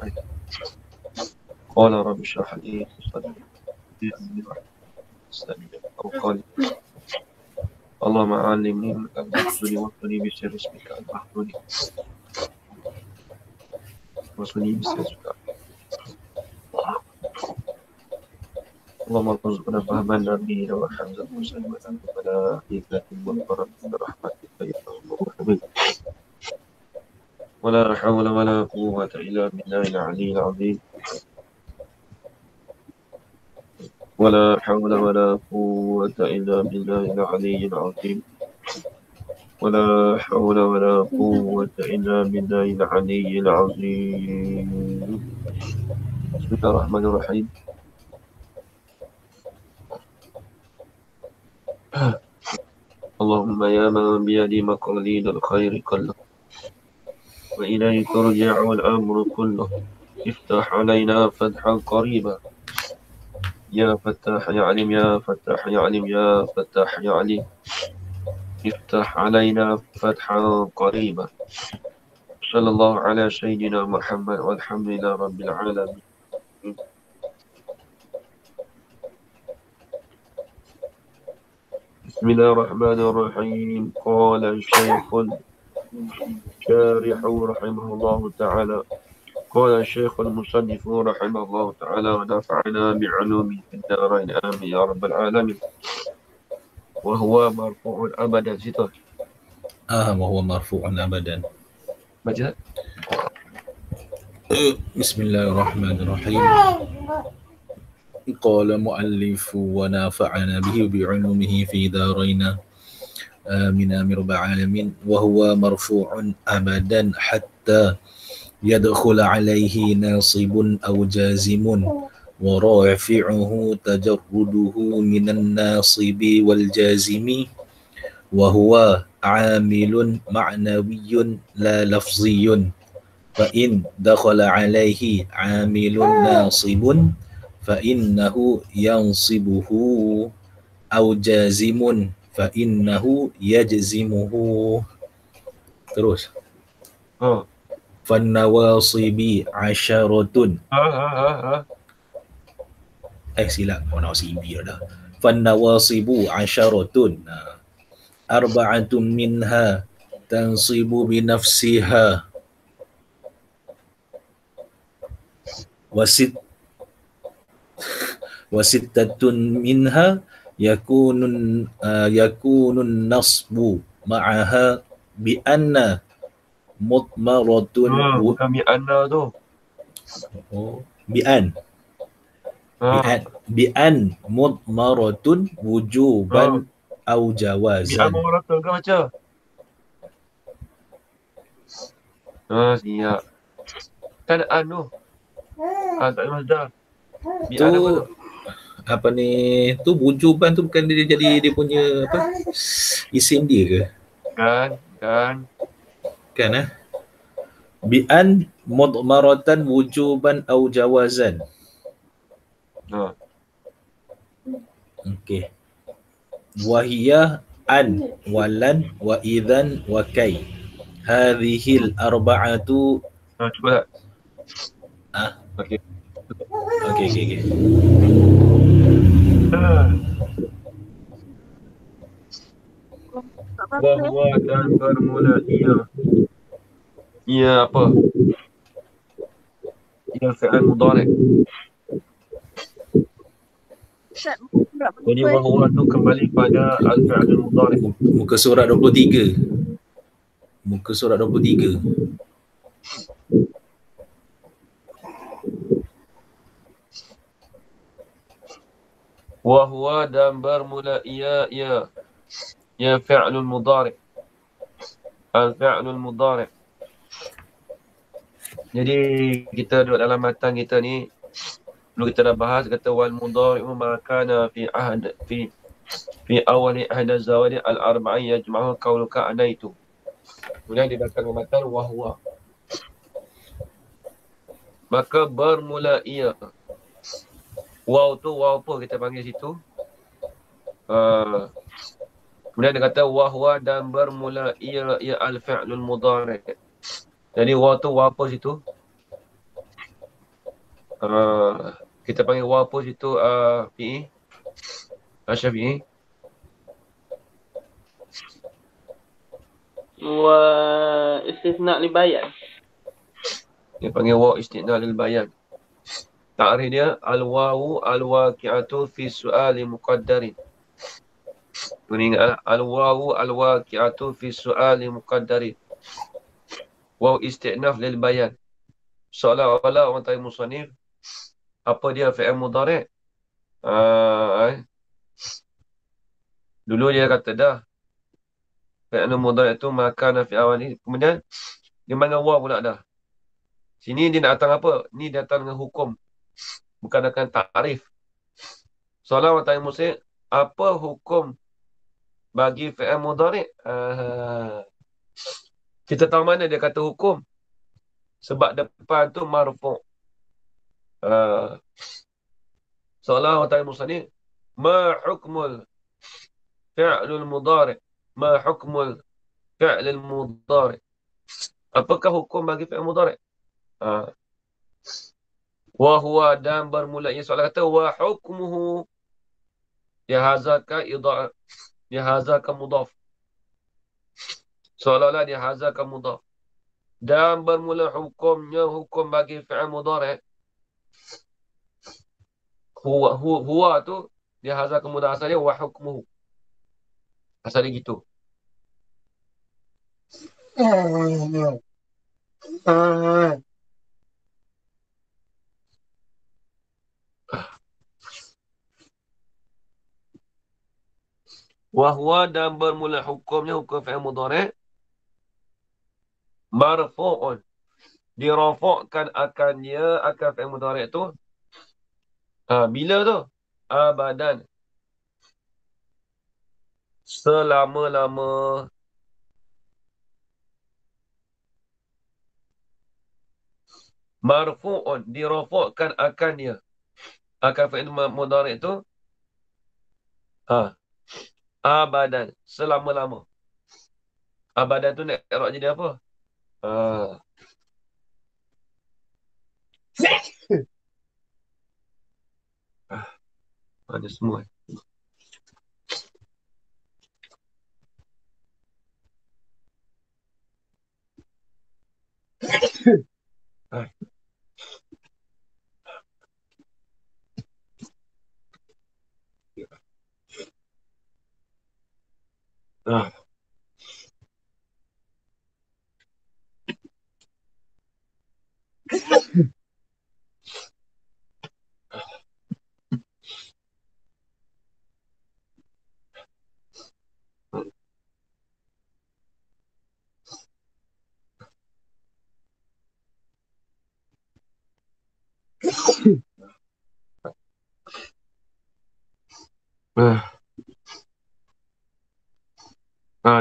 عليه. قال رب اشرح لي صدري أو قال اللهم علمني من أحسني واغفرني بسر اسمك أن أحسني واغفرني بسر اسمك. اللهم ارزقنا فهم النبيين وحمزة وسلمة والملائكة والقرب برحمتك يا أرحم الراحمين. ولا حول ولا قوة إلا بالله العلي العظيم. ولا حول ولا قوة إلا بالله العلي العظيم. ولا حول ولا قوة إلا بالله العلي العظيم. بسم الله الرحمن الرحيم. اللهم يا من بيدي مقاليد الخير كله وإليه ترجع الأمر كله افتح علينا فتحا قريبا يا فتاح يا عليم يا فتاح يا عليم يا فتاح يا عليم افتح علينا فتحا قريبا. صلى الله على سيدنا محمد والحمد لله رب العالمين. بسم الله الرحمن الرحيم. قال الشيخ الشارح رحمه الله تعالى قال الشيخ المصنف رحمه الله تعالى ونفعنا بعلومه في الدارين آمين يا رب العالمين. وهو مرفوع أبدا ستر. وهو مرفوع أبدا. baca. بسم الله الرحمن الرحيم. قال مؤلف ونفعنا به بعلومه في دارين آمين رب العالمين. وهو مرفوع أبدا حتى يدخل عليه ناصب أو جازم ورافعه تجرده من الناصب والجازم وهو عامل معنوي لا لفظي فإن دخل عليه عامل ناصب فإنه ينصبه أو جازم فإنه يجزمه. Terus. فالنواصب عشرة. Silap. Nawasib dah. فالنواصب عشرة أربعة منها تنصب بنفسها وستة منها يكون النصب معها بأن مضمرة bukan bi'anna tu. بأن مضمرة وجوبا أو جوازا. bi'amaratul ke baca? Siap. Kan anu. Tak ada masdar. Bi'an apa tu? Apa ni tu wujuban tu bukan dia jadi dia punya apa isim dia ke? Kan bi'an mudmaratan wujuban au jawazan. Okey. Wahiyah an walan wa idzan wa kai. Hadhil arba'atu. Cuba tak? Okey. Bahwa dan bermula ia apa? Ia fi'al mudhari'. Jadi bahwa tu kembali pada al-fi'al mudhari'. Muka surat 23. Muka surat 23. Wahwa dan bermula ia fi'lul mudhari'. Al-fi'lul mudhari'. Jadi kita duduk dalam matan kita ni, dulu kita dah bahas kata wal mudhari'u ma kana fi awali ahd az-zawadi al-arba'i yajma'u qauluka anaitu. Kemudian di belakang matan wahwa. Maka bermula ia. Waw tu waw apa kita panggil situ? Kemudian dia kata wahwa dan bermula ia al-fi'lul mudhari'. Jadi waw tu waw apa situ? Kita panggil waw apa situ PE? Syafi'i? واستثناء لبيان. Dia panggil waw isti'na lil bayan. Ta'rif dia al-wawu al-waqi'atu fi su'ali muqaddarin. Ingatlah al-wawu al-waqi'atu fi su'ali muqaddarin. Waw isti'naf lil bayan. Seolah-olah orang tanya musannif apa dia fi'il mudhari'? Dulu dia kata dah fi'il mudhari' itu makana fi awali. Kemudian dia mana waw pula dah. Sini dia nak datang apa? Ni datang dengan hukum. Bukan akan takrif. Soalan orang tanya musannif, apa hukum bagi fi'il mudhari'? Kita tahu mana dia kata hukum. Sebab depan tu marfu'. Soalan orang tanya musannif, ma hukmul fi'lul mudhari'? Ma hukmul fi'lul mudhari'? Apakah hukum bagi fi'il mudhari'? Wa huwa dan bermula. Ia soalan kata, wa hukmuhu. Ya hazaka mudhaf. Seolah-olah dia hazaka mudhaf. Dan bermula hukumnya, hukum bagi fi'il mudhari'. Huwa tu dia hazaka mudhaf. Asalnya wa hukmuhu. Asalnya gitu. Wahwa dan bermula hukumnya, hukum fi'il mudhari'. Marfu'un. Dirafa'kan akannya, akan fi'il mudhari' tu. Bila tu? Abadan. Selama-lama. Marfu'un. Dirafa'kan akannya. Akan fi'il mudhari' tu. Abadan. Selama-lama. Abadan tu nak i'rab jadi apa? Ada semua.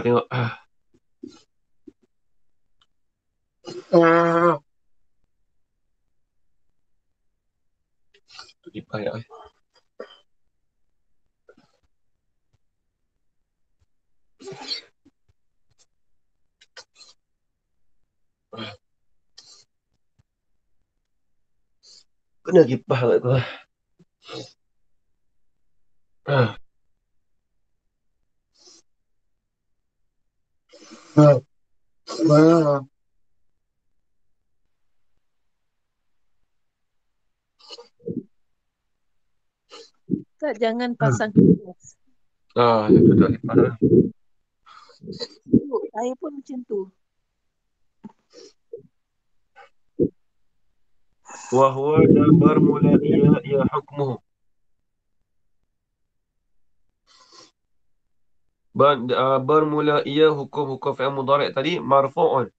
Tengok. Kipas ya. Kena kipas kat tu. Tak, jangan pasang kipas. Itu tak kipas lah. Saya pun macam tu. Wahwa dan bermula ia hukmuhu. Bermula ia hukum-hukum fi'il mudhari' tadi marfu'un.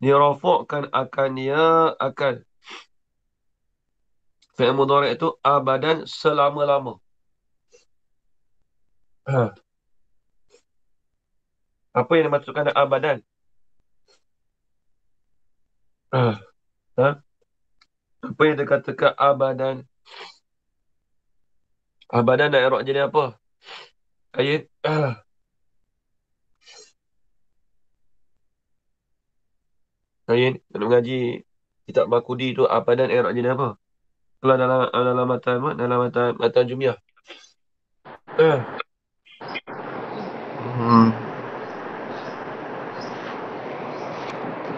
Dirafa'kan akan ia akan fi'il mudhari' itu abadan selama-lama. Apa yang dimaksudkan dengan abadan? Apa yang dikatakan abadan? Abadan nak i'rab jadi apa? Ayat. Ayat nak mengaji kitab Makudi tu abadan i'rab jadi apa? Kalau dalam matan Jumiah. Hmm.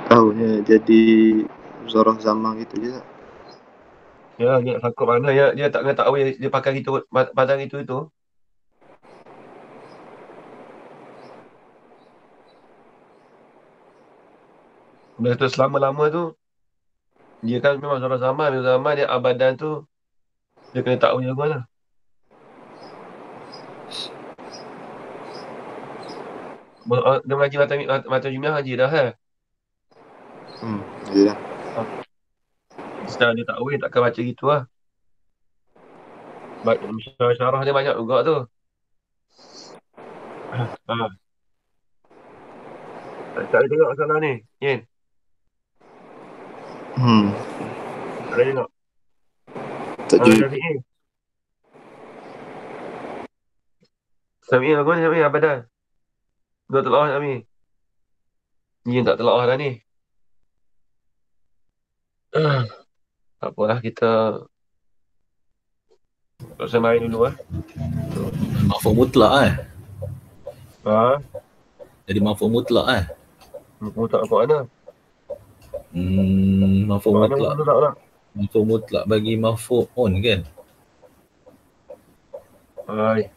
Tahunya jadi Zoroh Zaman gitu je tak? Ya, dia sangkut mana dia tak kena tahu dia pakai itu padang itu. Benda tu selama-lama tu dia kan memang zaman dia abadan tu dia kena tahu jago lah. Dia mengaji matan Jumiah haji dah Ya dah. Setelah dia tahu dia takkan baca gitu lah. Syarah dia banyak juga tu. Tak ada tengok masalah ni, Yen. Tak ada tengok. Tak juga. Syafi'i. Syafi'i lagu ni, Syafi'i abadan. Dua telah Syafi'i. Yen tak telah dah ni. Tak apalah, kita tak usah main dulu Mafhum mutlak Ha? Jadi mafhum mutlak Muka tak apa mana? Mafhum Mana mutlak. muka tak lah? Mafhum mutlak bagi maf'un kan? Hai.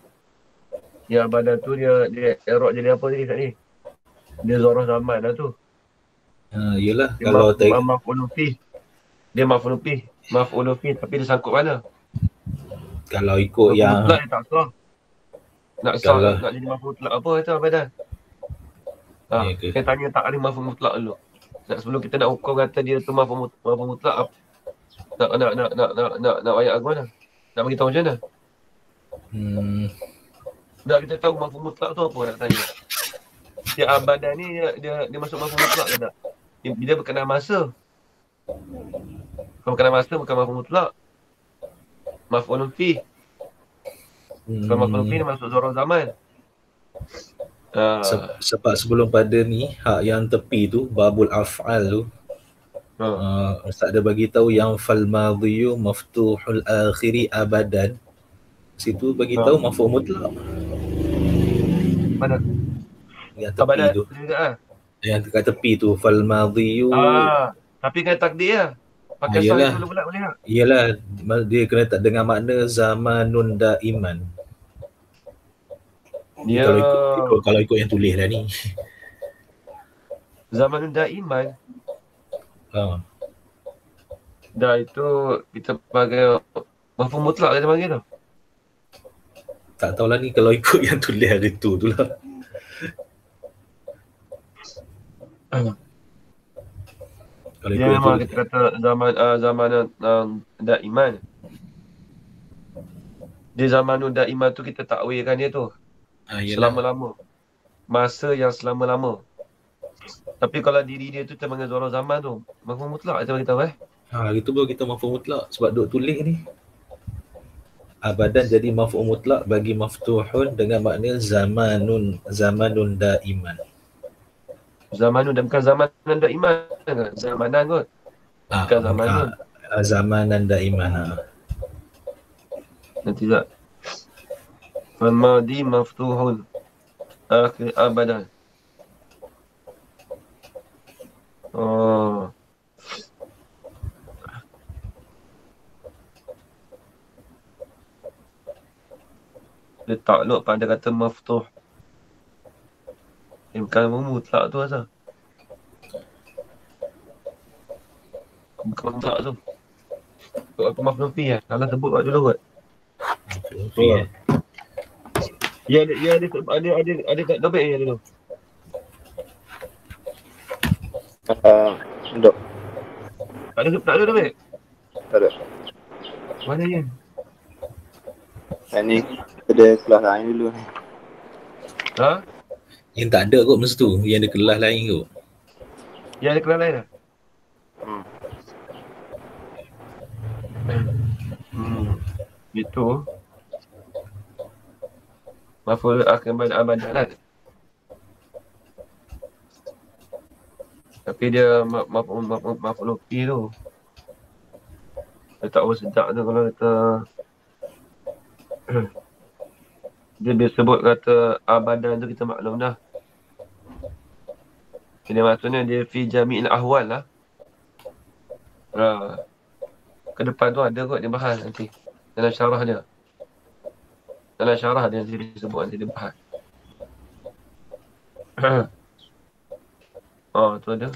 Ya abadan tu dia erok jadi apa tadi kat ni? Dia Zoroh zaman dah tu. Yelah Dia kalau maf'ulufi. Dia maf'ulufi tapi dia sangkut mana? kalau ikut Maf'ul yang mutlak dia tak sah. Nak sah Kalau- nak jadi maf'ul mutlak apa kata abadan? Ya ke? Saya tanya tak ada maf'ul mutlak dulu. Sebelum kita nak hukum kata dia tu maf'ul mutlak nak ayat aku mana? Nak bagi tahu macam mana? Dah kita tahu maf'ul mutlak tu apa nak tanya. Dia abadan ni dia masuk maf'ul mutlak ke tak? Dia berkenaan masa. Kalau berkenaan masa bukan maf'ul mutlak. Maf'ulun fi. Kalau maf'ulun fi dia masuk Zoroh zaman. Sebab sebelum pada ni hak yang tepi tu babul af'al tu Ustaz ada bagi tahu yang fal madhiyu maftuhul akhiri abadan. Situ bagi tahu mafhum mutlak. Mana? Yang tepi Abadan tu. Yang kat tepi tu fal madhiyu. Tapi kan takdir lah. Pakai sah itu boleh tak? Iyalah, dia kena tak dengar makna zamanun daiman. Dia kalau ikut yang tulis dah ni. Zamanun daiman. Dah itu kita pakai mafhum mutlak kita panggil tu. Tak tahulah ni kalau ikut yang tulis hari tu lah. Kalau dia memang kita kata zaman daiman. Dia zamanun daiman tu kita takwilkan dia tu. Selama-lama. Masa yang selama-lama. Tapi kalau diri dia tu terpanggil Zoroh zaman tu, mafhum mutlak kita bagi tahu itu baru kita mafhum mutlak sebab duk tulis ni. Abadan jadi mafhum mutlak bagi maftuhun dengan makna zamanun daiman. Zamanun dan bukan zamanan daiman ke? Zamanan kot. Bukan zamanun. Zamanan daiman. Nanti tak. Al-madi maftuhun akhir abadan. Dia takluk pada kata maftuh. Bukan mutlak tu asal. Bukan mutlak tu. Aku maftuh fi lah. Salah sebut kat dulu kot. Ya ada kat dobek ya dulu. Dok. Tak ada dobek? Tak ada. Mana ya? Ni ada kelas lain dulu ni. Yang tak ada kot masa tu. Yang ada kelas lain kot. Yang ada kelas lain lah? Itu maf'ul akhir abadan lah. Tapi Tapi dia maf'ul fi tu. Dia tak boleh sedap tu kalau kata dia bila sebut kata abadan tu kita maklum dah. Jadi maksudnya dia fi jami'il ahwal lah. Ke depan tu ada kot dia bahas nanti. Dalam syarah dia. Dalam syarah dia nanti disebut nanti dia bahas. Tu ada.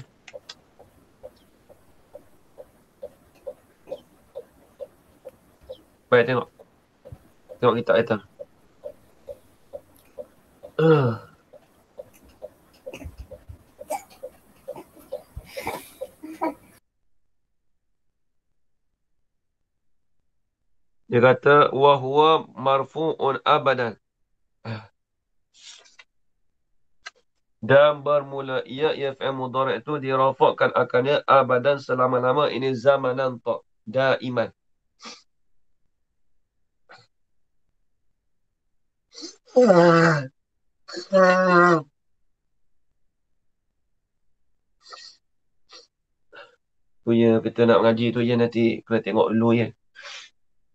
Baik tengok. Tengok kita item. Dia kata wa huwa marfu'un abadan. Dan bermula ia fi'il mudhari' itu dirafakkan akannya abadan selama-lama, ini zamanan tak daiman. Tu ya, kita nak mengaji tu ya nanti kena tengok dulu ya.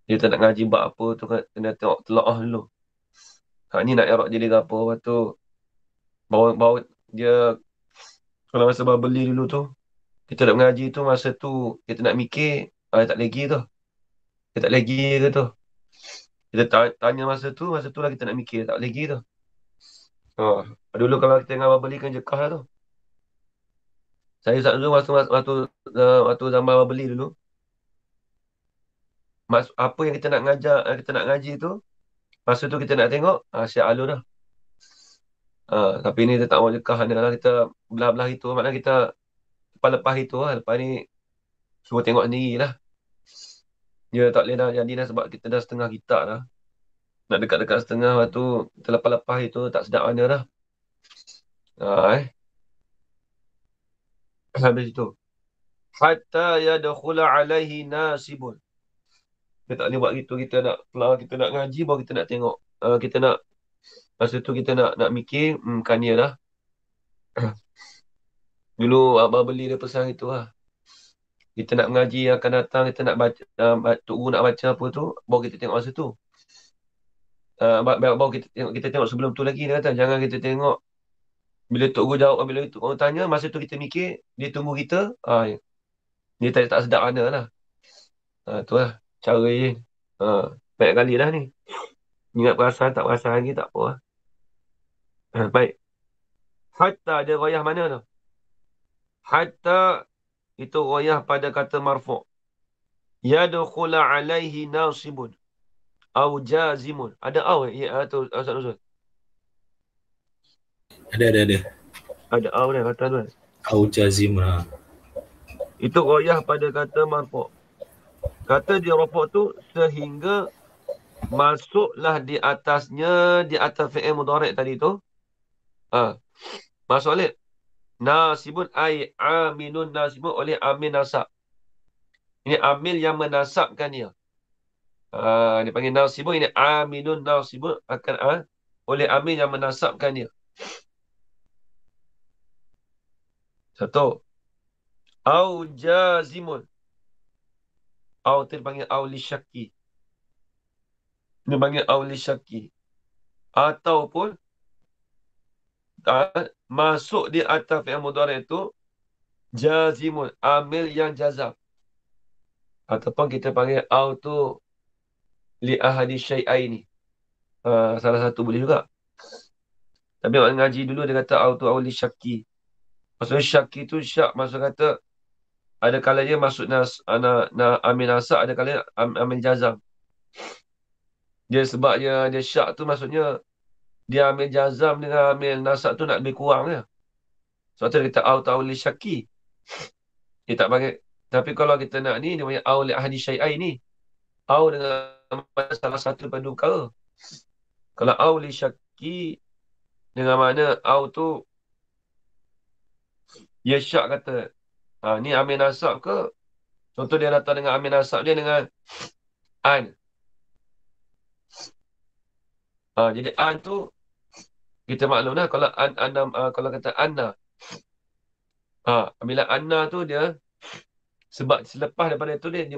Kita nak ngaji bab apa tu kena tengok telaah dulu. Ni nak i'rab jadi apa, lepas tu bawa dia kalau masa baru beli dulu tu kita nak mengaji tu, masa tu kita nak mikir tak lagi tu. Dia tak lagi ke tu. Kita tanya masa tu lah kita nak mikir tak lagi tu. Dulu kalau kita tengah beli kan jekah lah tu. Saya dulu waktu zaman beli dulu. Apa yang kita nak ngajar, kita nak ngaji tu, masa tu kita nak tengok Syekh Alun dah. Tapi ni kita tak mau jekah ni lah, kita belah-belah itu, maknanya kita lepas itu lah. Lepas ni suruh tengok sendiri lah. Dia tak boleh dah jadi dah sebab kita dah setengah kitab dah. Nak dekat-dekat setengah, lepas tu kita lepas-lepas itu tak sedap mana dah. Habis itu. Hatta yadkhula alaihi nasibun. Kita tak boleh buat gitu. Kita nak ngaji baru kita nak tengok. Kita nak, masa tu kita nak mikir, kan dia dah. Dulu abang beli dia pesan itu lah. Kita nak mengaji yang akan datang, kita nak baca, Tok Guru nak baca apa tu, baru kita tengok masa tu. Baru kita tengok sebelum tu lagi, dia kata. Jangan kita tengok bila Tok Guru jawab, bila Tok Guru tanya, masa tu kita mikir, dia tunggu kita, dia tak sedap mana lah. Tu lah cara dia. Banyak kali dah ni. Ingat perasaan, tak perasaan lagi, tak apa lah. Baik. Hatta dia rayah mana tu? Hatta itu rayah pada kata marfu'. Yadkhula alaihi nasibun. Au jazimun. Ada au ya tu Ustaz Nuzul? Ada. Ada au dia kata tu. Au jazim lah. Itu rayah pada kata marfu'. Kata dia rafa' tu sehingga masuklah di atasnya, di atas fi'il mudhari' tadi tu. Masuk alif. Nasibun ay aminun nasibun oleh amil nasab. Ini amil yang menasabkan dia. Dia panggil nasibun, ini aminun nasibun akan oleh amil yang menasabkan dia. Satu. Au jazimun. Au tu dipanggil au li syakki. Dia panggil au li syakki. Ataupun masuk di atas fi'il mudhari' itu jazimun, amil yang jazam. Ataupun kita panggil au tu li ahadi syai'aini. Salah satu boleh juga. Tapi orang ngaji dulu dia kata au tu au li syakki. Maksudnya syakki tu syak, maksud kata ada kalanya masuk amil nasab, ada kalanya amil jazam. Dia sebab dia syak tu maksudnya dia ambil jazam dengan ambil nasab tu nak lebih kurang je. Sebab tu dia kata au ta'u li syakki. Dia tak panggil. Tapi kalau kita nak ni, dia panggil au li ahadi syai'ai ni. Au dengan salah satu daripada perkara. Kalau au li syakki dengan mana au tu dia syak kata ni ambil nasab ke? Contoh dia datang dengan ambil nasab dia dengan an. Jadi an tu kita maklum dah kalau kalau kata anna. Bila anna tu dia, sebab selepas daripada itu dia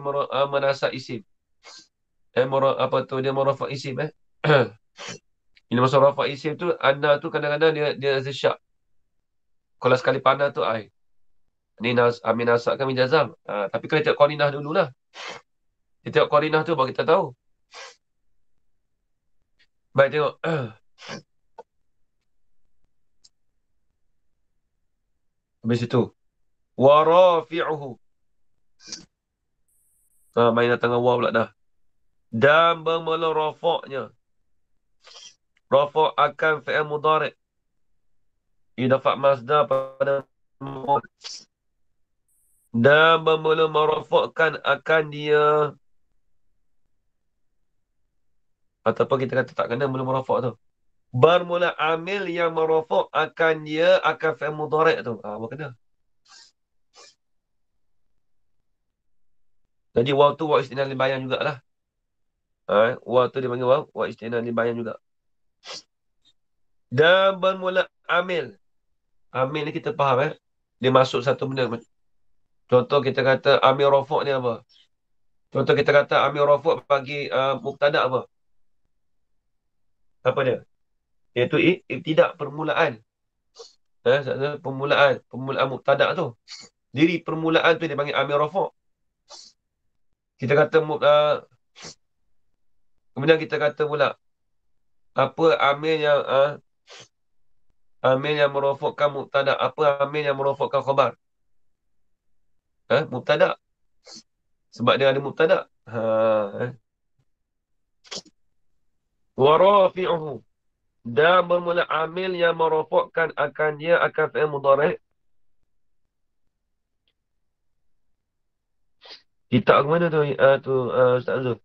menasab isim. Dia merafak isim. Bila masa rafak isim tu, anna tu kadang-kadang dia syak. Kalau sekali pandang tu, ni amin nasab kami jazam. Tapi kalau tengok qarinah dululah. Kita tengok qarinah tu baru kita tahu. Baik, tengok. Habis itu. Wa rafi'uhu. Main datang dengan waw pula dah. Dan bermula rafaknya. Rafak akan fi'il mudhari'. Idafat masdar pada maf'ul. Dan bermula merafakkan akan dia. Ataupun kita kata tak kena mula merafak tu. Bermula amil yang merafak akan dia akan fi'il mudhari' tu. Apa kena? Jadi waw tu waw istinah lil bayan jugalah. Waw tu dia panggil waw istinah lil bayan juga. Dan bermula amil. Amil ni kita faham dia masuk satu benda. Contoh kita kata amil rafak ni apa? Contoh kita kata amil rafak bagi mubtada apa? Apa dia? Iaitu ibtidak permulaan. Permulaan mubtada tu. Diri permulaan tu dia panggil amil rafak. Kita kata kemudian kita kata pula apa amil yang merafakkan mubtada, apa amil yang merafakkan khabar? Mubtada. Sebab dia ada mubtada. Wa rafi'uhu. Dan bermula amil yang merafakkan akan dia akan fi'il mudhari'. Kita ke mana tu Ustaz Zul?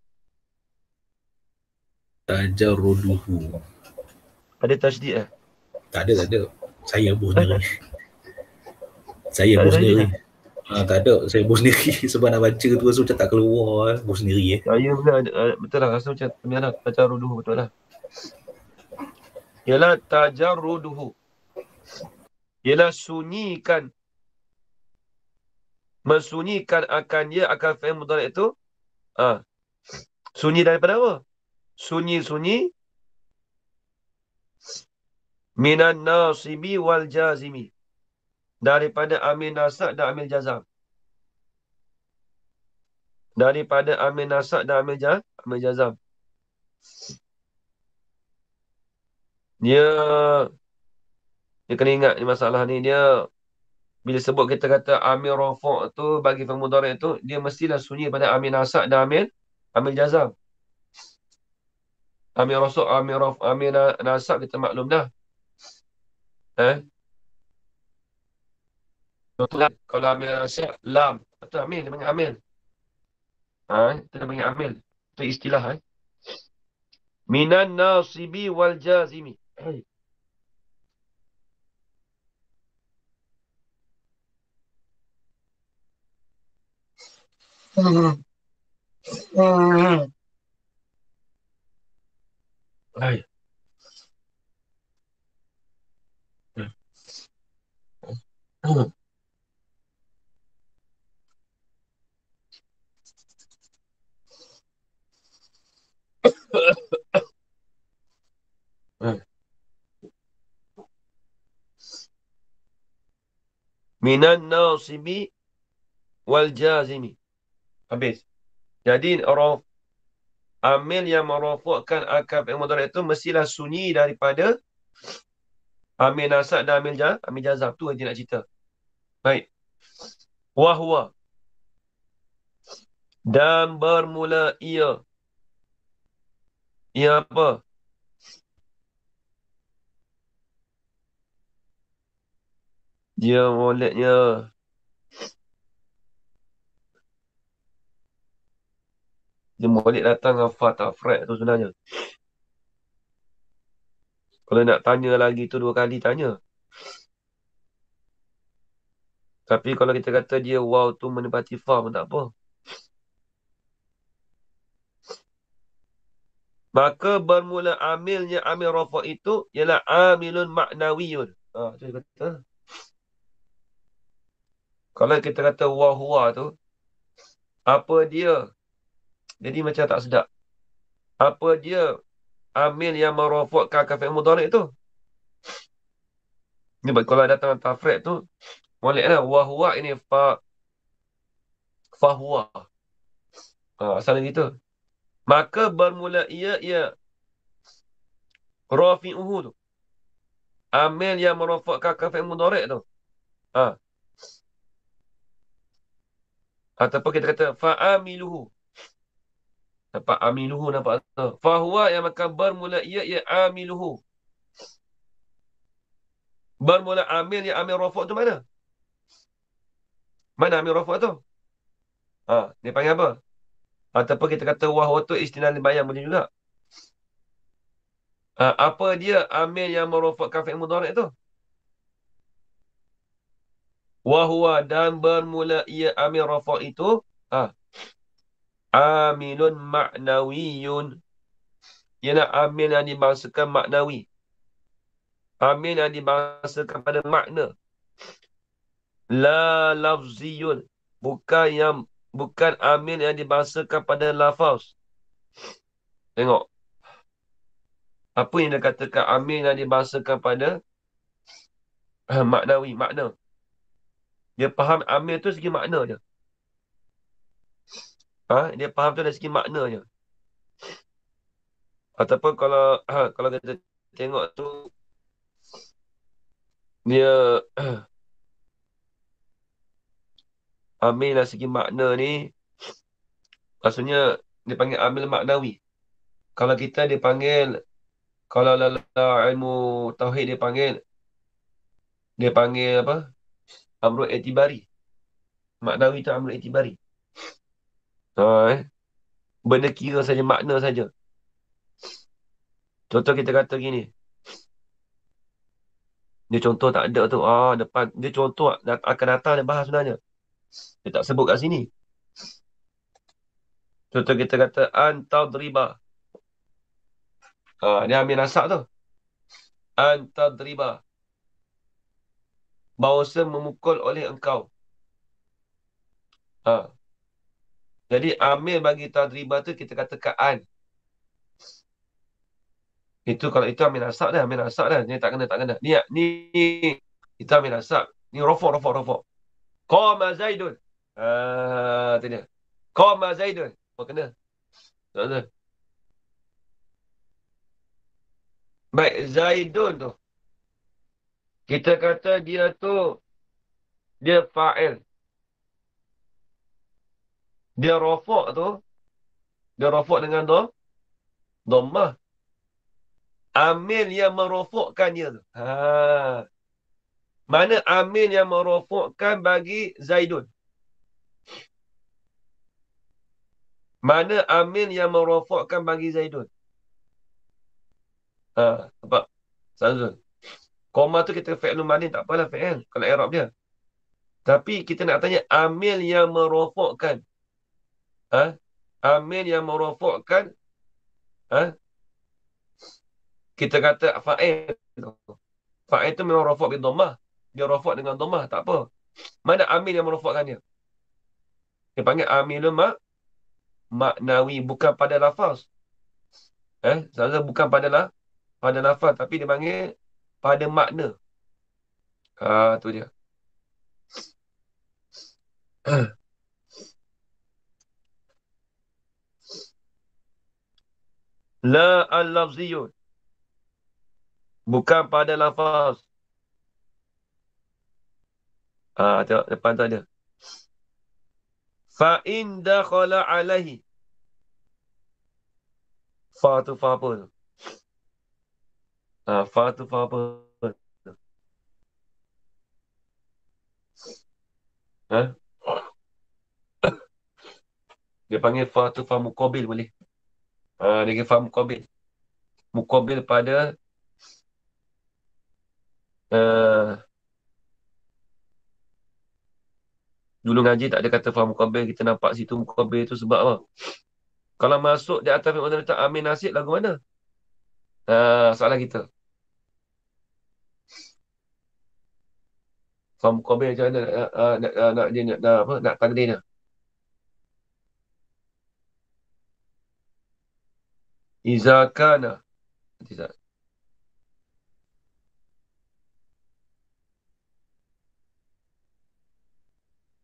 Tajarruduhu. Ada tasydid Tak ada. Saya bos sendiri. Saya bos sendiri. Tak ada. Saya bos sendiri. Sebab nak baca tu rasa macam tak keluar. Bos sendiri. Saya pula betul lah. Rasa macam termianah. Tajarruduhu betul lah. Ialah tajarruduhu. Ialah sunyikan. Mensunyikan akan dia akan fi'il mudhari' itu. Sunyi daripada apa? Sunyi minan nasibi wal jazimi. Daripada amil nasab dan amil jazam. Daripada amil nasab dan amil jazam. Dia kena ingat ni masalah ni. Dia bila sebut kita kata amil rafak tu bagi fi'il mudhari' tu, dia mestilah sunyi pada amil nasab dan amil jazam. Amil nasab kita maklum dah. Contohnya kalau amil nasab lam, itu amil, dia panggil amil. Itu dia panggil amil. Itu istilah. Minan nasibi wal jazimi. Hai. Minan nasibi wal jazimi. Habis. Jadi amil yang merafakkan akan fi'il mudhari' itu mestilah sunyi daripada amil nasab dan amil jazam. Tu yang dia nak cerita. Baik. Wahwa. Dan bermula ia. Ia apa? Dia moleknya. Dia molek datang dengan fa tak fret tu sebenarnya. Kalau nak tanya lagi tu 2 kali tanya. Tapi kalau kita kata dia waw tu menepati fa pun tak apa. Maka bermula amilnya amil rafa' itu ialah amilun maknawiyun. Tu dia kata. Kalau kita kata wahwa tu, apa dia? Jadi macam tak sedap. Apa dia amil yang merofokkan kafir mudhari' tu? Ni kalau datang tafrid tu, moleklah wahwa ini fahuwa. Asalnya gitu. Maka bermula ia rafi'uhu tu. Amil yang merofokkan kafir mudhari' tu. Ataupun kita kata fa'amiluhu. Nampak amiluhu, nampak tu. Fahuwa yang maka bermula ia amiluhu. Bermula amil yang amil rafuk tu mana? Mana amil rafuk tu? Dia panggil apa? Ataupun kita kata wahwa tu istinal bayang boleh juga. Apa dia amil yang merofakkan fi'il mudhari' tu? Wahwa dan bermula ia amil rafak itu amilun ma'nawiyun. Ialah amil yang dibangsakan maknawi. Amil yang dibangsakan pada makna. La lafziyun. Bukan amil yang dibangsakan pada lafaz. Tengok. Apa yang dia katakan amil yang dibangsakan pada maknawi, makna. Dia faham amil tu segi makna je. Dia faham tu dari segi makna je. Ataupun kalau kita tengok tu, dia amil dari segi makna ni, maksudnya dia panggil amil maknawi. Kalau kita dia panggil, kalau ilmu tauhid dia panggil apa? Amrul i'tibari. Maknawi tu amrul i'tibari. Benda kira saja, makna saja. Contoh kita kata gini. Dia contoh tak ada tu. Depan. Dia contoh akan datang dia bahas sebenarnya. Dia tak sebut kat sini. Contoh kita kata antadriba. Dia ambil nasab tu. Antadriba. Bahasa memukul oleh engkau. Jadi amil bagi tadriba tu kita katakan an. Itu kalau itu ambil nasab dah. Ni tak kena. Ni kita ambil nasab. Ni rofok. Qama Zaidun. Tu dia. Qama Zaidun. Kena. Tak. Baik, Zaidun tu. Kita kata dia tu, dia fa'il. Dia rofok tu, dia rofok dengan dhammah. Amil yang merofokkan dia tu. Mana amil yang merofokkan bagi Zaidun? Mana amil yang merofokkan bagi Zaidun? Nampak? Sazul. Koma tu kita fi'lun madin, tak apalah fi'il. Kalau i'rab dia. Tapi kita nak tanya amil yang merofokkan. Amil yang merofokkan. Kita kata fa'il. Fa'il tu memang rofok bin dhammah. Dia rofok dengan dhammah, tak apa. Mana amil yang merofokkan dia? Dia panggil amilun maknawi, bukan pada lafaz. Sebenarnya bukan pada lafaz, tapi dia panggil pada makna. Tu dia. La al-lafziyun. Bukan pada lafaz. Tengok depan tu ada. Fa'in dakhala alaihi. Fa tu fa apa tu? Fa tu fa apa? Dia panggil fa tu fa muqabil boleh. Dia panggil fa muqabil. Muqabil pada dulu ngaji tak ada kata fa muqabil. Kita nampak situ muqabil tu sebab apa? Kalau masuk di atas fi'il mudhari' amin nasib lagu mana? Soalan kita. Faham muqabil macam mana nak takdirnya. Iza kana. Tidak.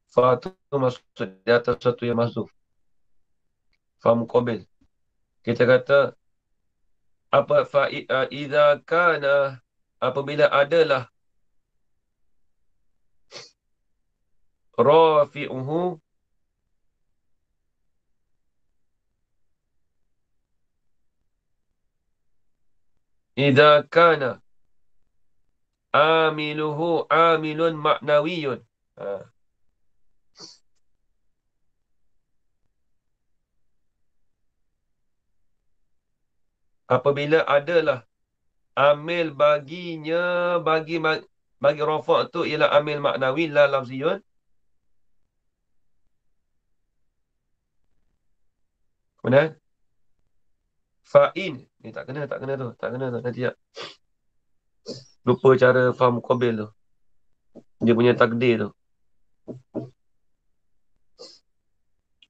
Fa tu maksud di atas satu yang mahzuf. Faham muqabil. Kita kata apa iza kana apabila adalah rafi'uhu iza kana amiluhu amilun maknawiyun. Apabila adalah amil baginya bagi rafa' tu ialah amil maknawi la lafziyun. Kemudian fa'in ni tak kena tu nanti tak. Lupa cara faham muqabil tu. Dia punya takdir tu.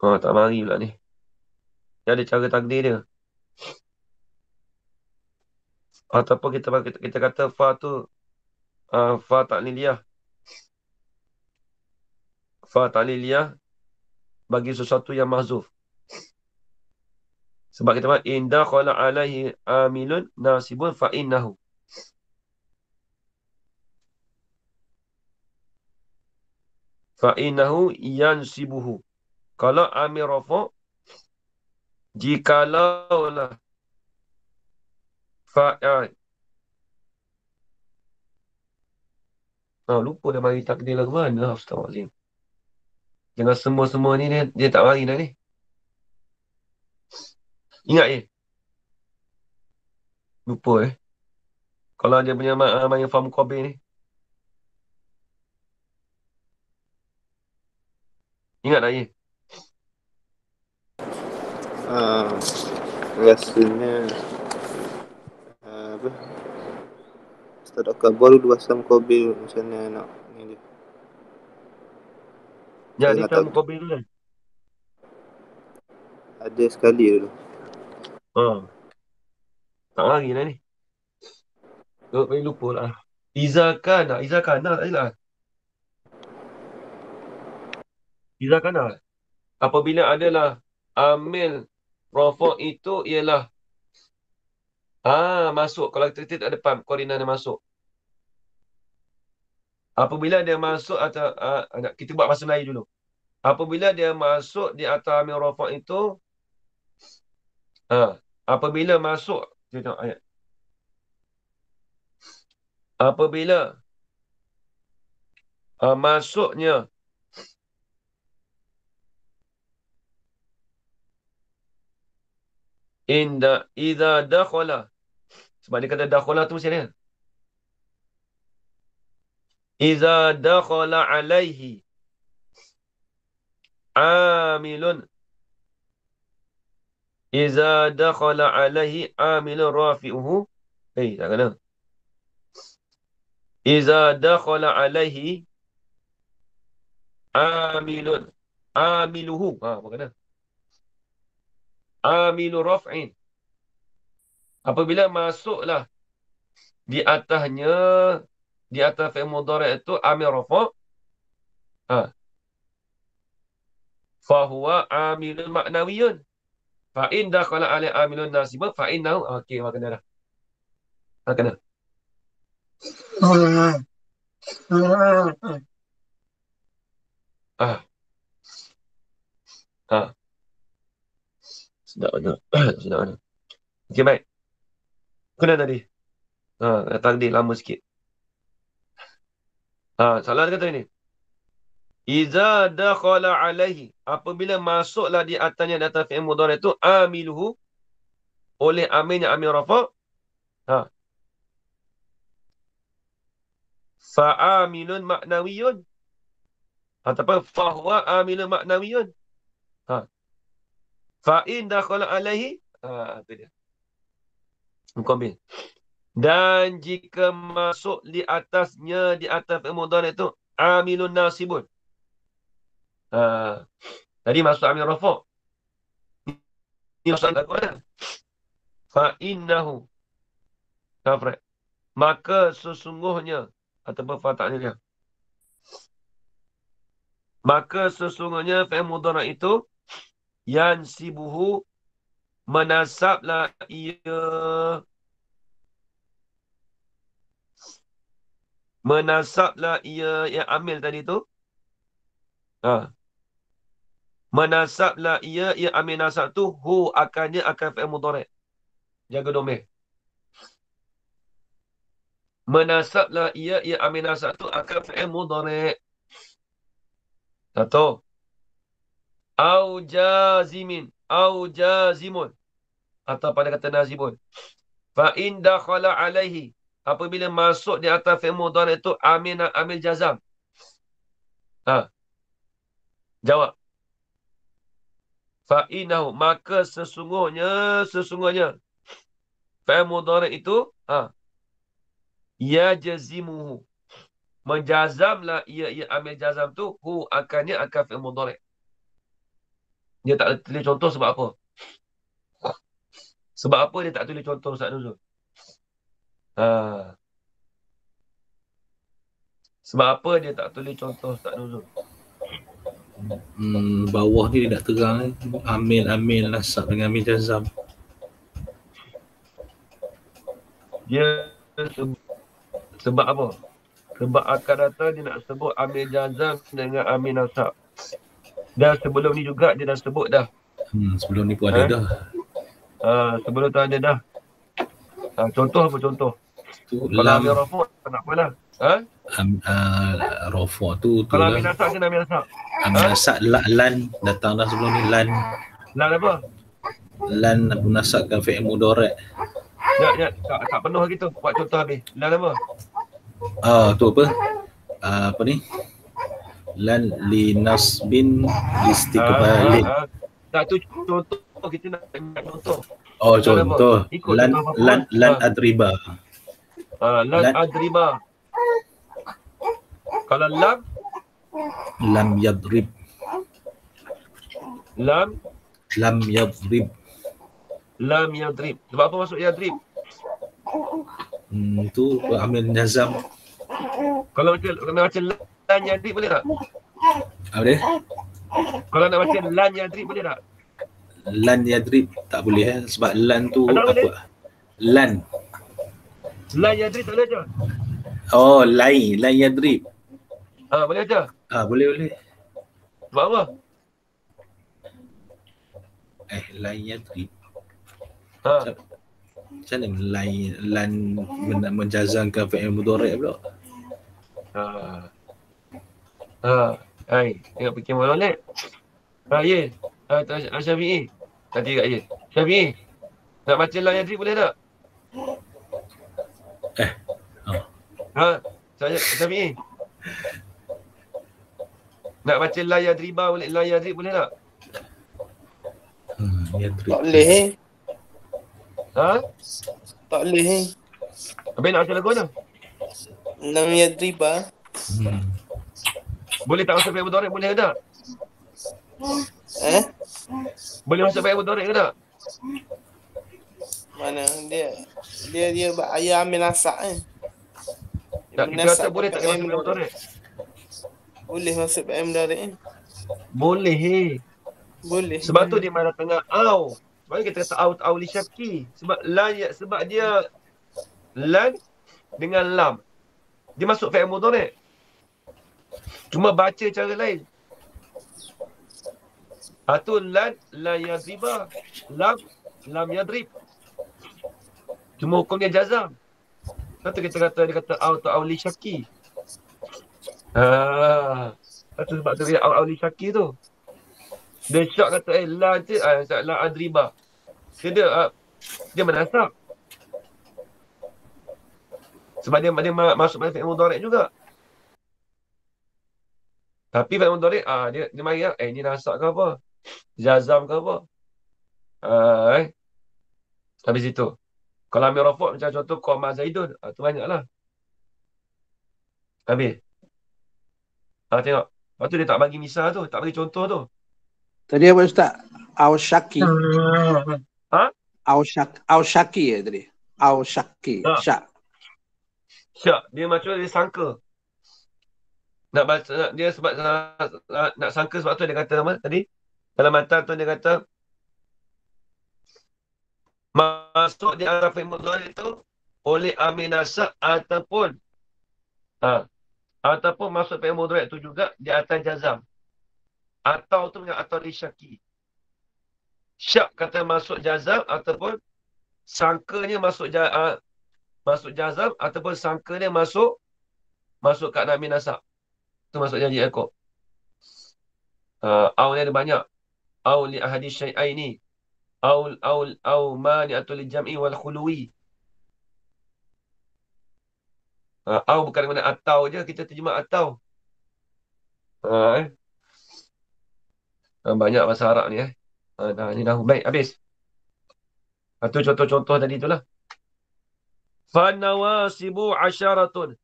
Tak mari pula ni. Dia ada cara takdir dia. Ataupun kita kata fa tu fa ta'liliyah. Fa ta'liliyah bagi sesuatu yang mahzuf. Sebab kita kata inda khala alaihi amilun nasibun fa innahu. Fa innahu yansibuhu. Kalau amil rafa' jikalaulah fa'al. Lupa dah mari takdir lagu mana. Astagfirullahaladzim. Jangan semua-semua ni dia tak mari dah ni. Ingat je. Lupa Kalau dia punya main faham muqabil ni. Ingat tak je? Rasanya apa? Ustaz Akbar baru dua asam muqabil macam mana nak ni dia. Ya, Saya dia nak faham tahu. muqabil dulu kan? Ada sekali dulu. Tak mari dah ni. Lupa lah. Iza kana tak silap. Iza kana. Apabila adalah amil rafa' itu ialah masuk. Kalau kita tak depan koordinat dia masuk. Apabila dia masuk atau kita buat bahasa Melayu dulu. Apabila dia masuk di atas amil rafa' itu apabila masuk kita tengok ayat. Apabila masuknya idza dakhala. Sebab dia kata dakhala tu mesti dia. Idza dakhala alaihi amilun. Idza dakhala alaihi amilun rafi'uhu. Tak kena. Idza dakhala alaihi amilun. Amiluhu. Apa kena? Amilu raf'in. Apabila masuklah di atasnya, di atas fi'il mudhari' itu amil rafa'. Fahuwa amilun maknawiyun. Fa'in dakhala alaihi amilun nasibun fa'innahu. Okey, kena dah. Kena. Sedap ada. Sedap ada. Okey, baik. Kena tadi. Takdir lama sikit. Salah dia kata ni. Iza dakhala alaihi. Apabila masuklah di atasnya di atas fi'il mudhari' itu amiluhu oleh amilnya amil rafa'. Fa'amilun maknawiyun. Ataupun fahuwa amilun maknawiyun. Fa'in dakhala alaihi. Itu dia. Muqabil. Dan jika masuk di atasnya, di atas fi'il mudhari' itu amilun nasibun. Tadi masuk amil rafa'. Ini masuk al-Quran. Fa'innahu. Maka sesungguhnya. Ataupun fatahnya. Maka sesungguhnya fi'il mudhari' itu yansibuhu, menasablah ia, yang amil tadi tu. Menasablah ia yang amil nasab tu, hu akannya akan fi'il mudhari'. Jaga domain. Menasablah ia yang amil nasab tu akan fi'il mudhari'. Satu. Au jazimin. Au jazimun. Atau pada kata nazibun. Fa'in dakhala alaihi. Apabila masuk di atas fi'il mudhari' itu amil jazam. Jawab. Fa'inahu. Maka sesungguhnya fi'il mudhari' itu ya jazimuhu. Menjazamlah ia amil jazam tu, hu akannya akan fi'il mudhari'. Dia tak tulis contoh sebab apa? Sebab apa dia tak tulis contoh Ustaz Nuzul? Sebab apa dia tak tulis contoh Ustaz Nuzul? Bawah ni dia tak terang. Amil nasab dengan amil jazam. Dia sebab apa? Sebab akan datang dia nak sebut amil jazam dengan amil nasab. Dan sebelum ni juga dia dah sebut dah. Sebelum ni pun ada dah. Sebelum tu ada dah. Contoh apa contoh? Kalau amil rafa' nak apa lah? Rafa' tu kalau lah. amil nasab ke amil nasab? Amil nasab lan datang dah sebelum ni. Lan apa? Lan menasabkan fi'il mudhari'. Ya, tak penuh lagi tu. Buat contoh habis. Lan apa? Tu apa? Apa ni? Lan li nasbin istiqbalin. Tak, tu contoh. Kita nak contoh. Contoh. Lan adriba. Lan adriba. Kalau lam yadrib. Lam yadrib. Sebab apa masuk yadrib? Tu amil jazam. Kalau macam lan yadrib boleh tak? Apa dia? Kalau nak baca lan yadrib boleh tak? Lan yadrib tak boleh sebab lan tu apa? Boleh? Lan yadrib tak boleh je. Lan yadrib. Boleh je. Boleh. Sebab apa? Lan yadrib. Macam mana lan menjazamkan fi'il mudhari' pula? Tengok fikir molek. Ye. Syafi'i. Tadi kat ye. Syafi'i. Nak baca lan yadrib boleh tak? Syafi'i. Nak baca lan yadriba boleh, lan yadrib boleh tak? Yadrib. Tak boleh Tak boleh Habis nak baca lagu mana? Lam yadriba. Boleh tak masuk fi'il mudhari' boleh ke tak? Boleh masuk fi'il mudhari' ke tak? Mana dia ayah ambil nasab Tak, kita kata boleh tak masuk fi'il mudhari'? Boleh masuk fi'il mudhari'. Boleh. Boleh. Sebab tu dia marah tengah au. Sebab kita kata au li syaki. Sebab dia lan dengan lam. Dia masuk fi'il mudhari'. Cuma baca cara lain. Tu lan yadriba. Lam yadrib. Cuma hukum dia jazam. Lepas tu dia kata au li syaki. Sebab tu dia au li syaki tu. Dia syak kata lan tu lan adriba. Dia menasab. Sebab dia masuk pada fi'il mudhari' juga. Tapi fi'il mudhari' dia mari ni nasab ke apa? Jazam ke apa? Habis itu. Kalau ambil rafa' macam contoh qama Zaidun, tu banyaklah. Habis. Tengok. Lepas tu dia tak bagi misal tu, tak bagi contoh tu. Tadi apa Ustaz? Aushaki. Ha? Aushaki ya tadi. Aushaki. Ha. Syak. Syak. Dia macam dia sangka. Nak baca, dia sebab nak sangka sebab tu dia kata apa tadi? Dalam matan tu dia kata masuk di antara fi'il mudhari itu oleh amil nasab ataupun ataupun masuk fi'il mudhari itu juga di atas jazam. Atau tu dengan atau disyaki. Syak kata masuk jazam ataupun sangkanya masuk jazam ataupun sangkanya masuk kat amil nasab. Itu masuk janji Yaakob. Au ni ada banyak. Au li ahadi syai'aini. Au mani'atul jam'i wal khuluwi. Au bukan mana atau je, kita terjemah atau. Banyak bahasa Arab ni ni dah baik habis. Itu contoh-contoh tadi itulah. Fanawasibu asyaratun.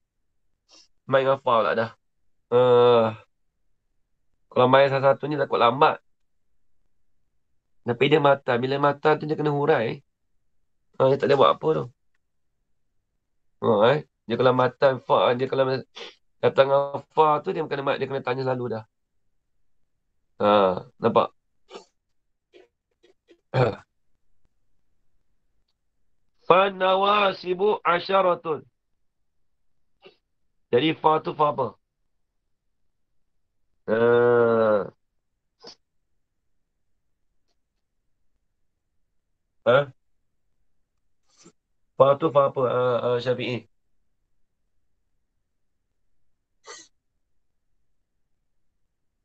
Main hafal tak dah. Kalau main salah satunya takut lambat. Tapi dia matan. Bila matan tu dia kena hurai. Dia tak boleh buat apa tu. Dia kalau matan fa, dia kalau datang fa tu dia kena tanya selalu dah. Nampak? Fanawasibu asyaratun. Jadi fa tu fa apa? Fa tu fa apa? Syafi'i.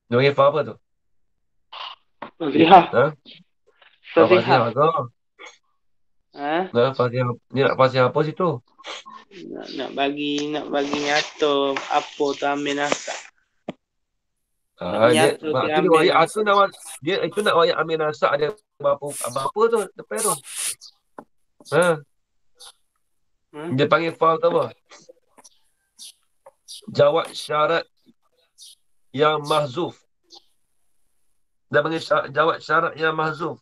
Dia panggil fa apa tu? Fasihah. Fasihah ke? Ha? Fasihah. Ni nak fasihah apa situ? Nak bagi nyata apa tu ambil nasab. Dia wayak asal dia itu nak wayak ambil nasab dia apa tu depan tu. Dia panggil fa tu apa? Jawab syarat yang mahzuf. Dia panggil jawab syarat yang mahzuf.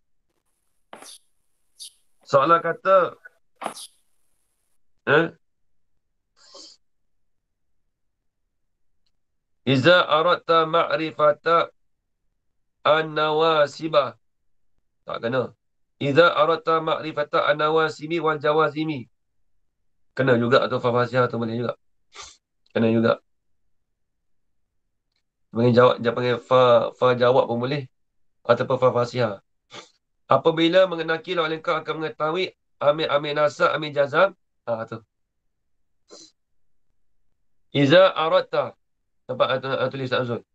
Soalan kata Iza aradta ma'rifata an-nawasibah. Tak kena. Iza aradta ma'rifata an-nawasibi wal jawazimi. Kena juga tu fa-fasihah tu boleh juga. Kena juga. Dia panggil fa jawab pun boleh. Ataupun fa-fasihah. Apabila mengenaki lawan engkau akan mengetahui amil nasab, amil jazam. Tu. Iza aradta. Nampak tulis tak Azul?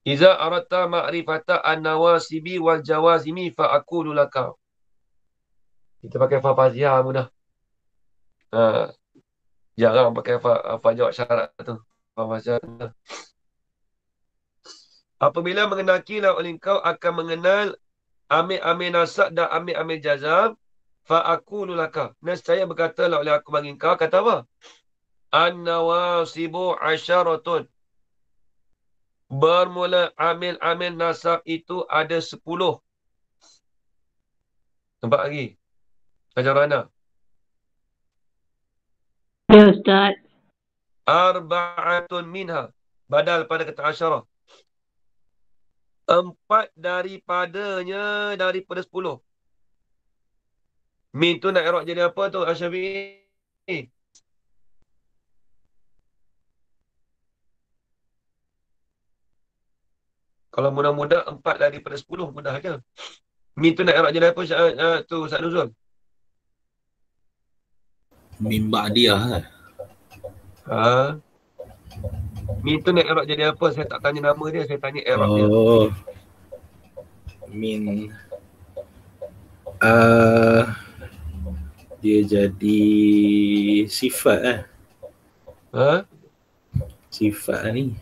Iza aradta ma'rifata an-nawasibi wal jawazimi fa aqulu laka. Kita pakai fa fasihah mudah. Jarang pakai fa jawab syarat tu. Fa fasihah. Apabila mengenaki oleh engkau akan mengenal amil nasab dan amil jazam fa aqulu laka. Nescaya berkata oleh aku bagi engkau kata apa? An-nawasibu asyaratun. Bermula amil nasab itu ada 10. Nampak lagi? Ajar Rana. Ya Ustaz. Arba'atun minha. Badal pada kata asyarah. 4 daripada 10. Min tu nak i'rab jadi apa tu Asyafi'i? Kalau mudah-mudah 4 daripada 10 mudah aja. Min tu nak i'rab jadi apa tu Ustaz Nuzul? Min ba'diyah. Min tu nak i'rab jadi apa? Saya tak tanya nama dia, saya tanya i'rab dia. Min dia jadi sifat sifat ni.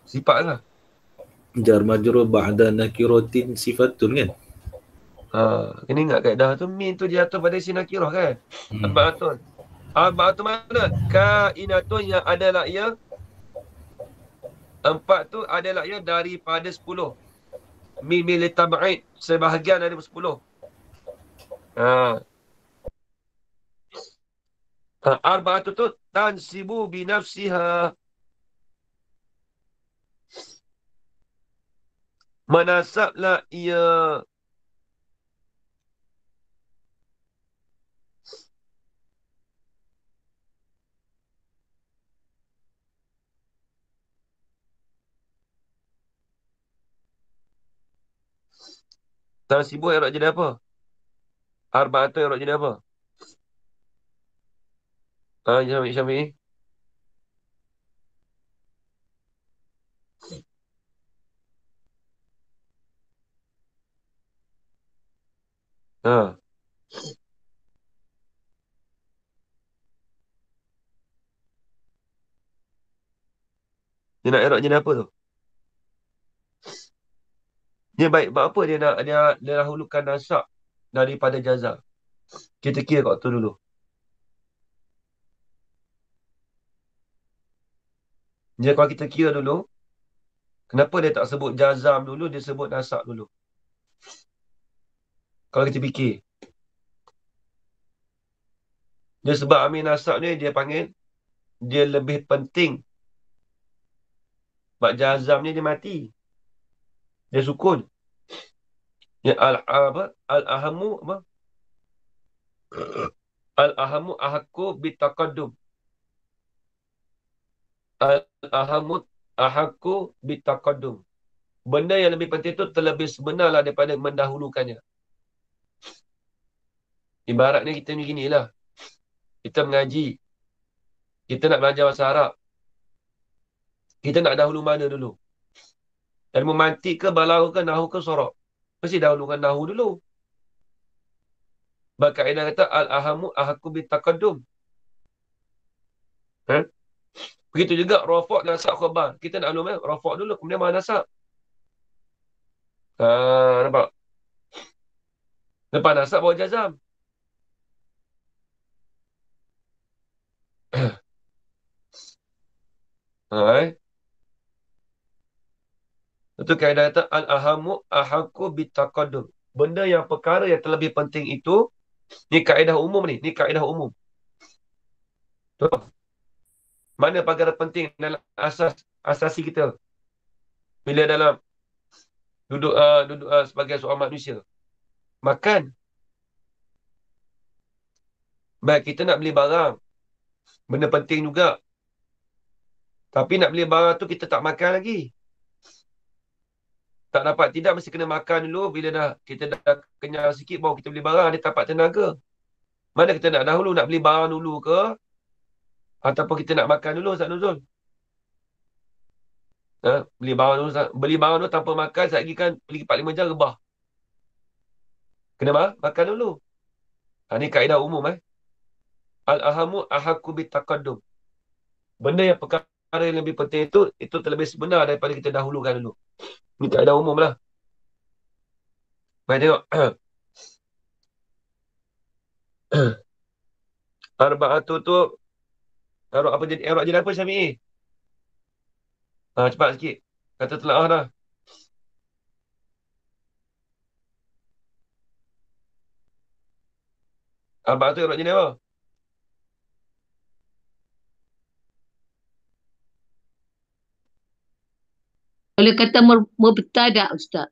Sifat lah. Jar majrur ba'da nakiratin sifatun kan? Kena ingat kaedah tu. Min tu jatuh pada isi nakirah kan? Arba'atun. Arba'atun mana? Kainatun yang adalah ia 4 tu adalah ya daripada 10. Min litab'id, sebahagian dari 10. Arba'atu tu tansibu binafsiha. Menasablah ia. Tansibu yang jadi apa? Arba'atu yang jadi apa? Syafi'i. Dia nak erok jadi apa tu? Dia baik buat apa dia dahulukan nasab daripada jazam. Kita kira kat tu dulu. Jadi kalau kita kira dulu, kenapa dia tak sebut jazam dulu, dia sebut nasab dulu? Kalau kita fikir. Dia sebab ambil nasab ni, dia panggil, dia lebih penting. Sebab jazam ni dia mati. Dia sukun. Ya al-ahamu apa? Al-ahamu ahakku bitaqaddum. Al-ahamu ahakku bitaqaddum. Benda yang lebih penting tu terlebih sebenarlah daripada mendahulukannya. Ibaratnya kita ni ginilah. Kita mengaji. Kita nak belajar bahasa Arab. Kita nak dahulu mana dulu? Ilmu mantik ke, balahu ke, nahu ke, sorok? Mesti dahulukan nahu dulu. Sebab kaedah kata, al-ahamu ahakku bitaqaddum. Begitu juga, rafak, nasab, khabar. Kita nak dahulu, rafak dulu, kemudian mana nasab. Nampak? Lepas nasab, bawa jazam. Itu kaedah kata al-ahamu ahakku bitaqaddum. Benda yang perkara yang terlebih penting itu, ni kaedah umum ni. Ni kaedah umum. Tu. Mana perkara penting dalam asasi kita? Bila dalam duduk sebagai seorang manusia. Makan. Baik, kita nak beli barang. Benda penting juga. Tapi nak beli barang tu kita tak makan lagi. Tak dapat tidak, mesti kena makan dulu. Bila kita dah kenyang sikit, baru kita beli barang. Dia dapat tenaga. Mana kita nak dahulu? Nak beli barang dulu ke? Ataupun kita nak makan dulu, Ustaz Nuzul? Beli barang dulu tanpa makan, sekejap lagi kan pergi 4-5 jam rebah. Kena makan dulu. Ini kaedah umum. Al-ahamu ahakku bitaqaddum. Benda yang perkara yang lebih penting itu terlebih sebenar daripada kita dahulukan dulu. Ini kaedah umum lah. Mari tengok. Arba'atu tu Arok jadi apa Syafi'i? Cepat sikit. Kata telaah dah. Arba'atu arok jadi apa? Boleh kata mubtada, Ustaz.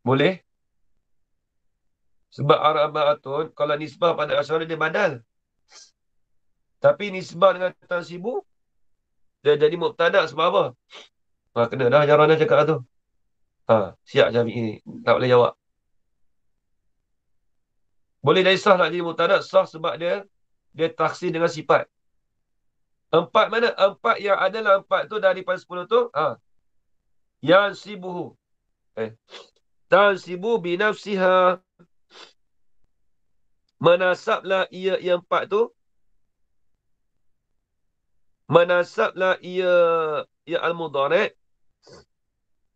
Boleh? Sebab arba'atun, kalau nisbah pada asyara dia badal. Tapi nisbah dengan tansibu, dia jadi mubtada sebab apa? Kena dah ajaran dah cakap tu. Siap Syafi'i. Tak boleh jawab. Boleh dari sah nak jadi mubtada, sah sebab dia taksir dengan sifat. 4 mana? 4 yang adalah 4 tu daripada 10 tu, yang sibuhu. Tansibu binafsiha. Menasablah ia yang 4 tu. Menasablah ia al-mudhari'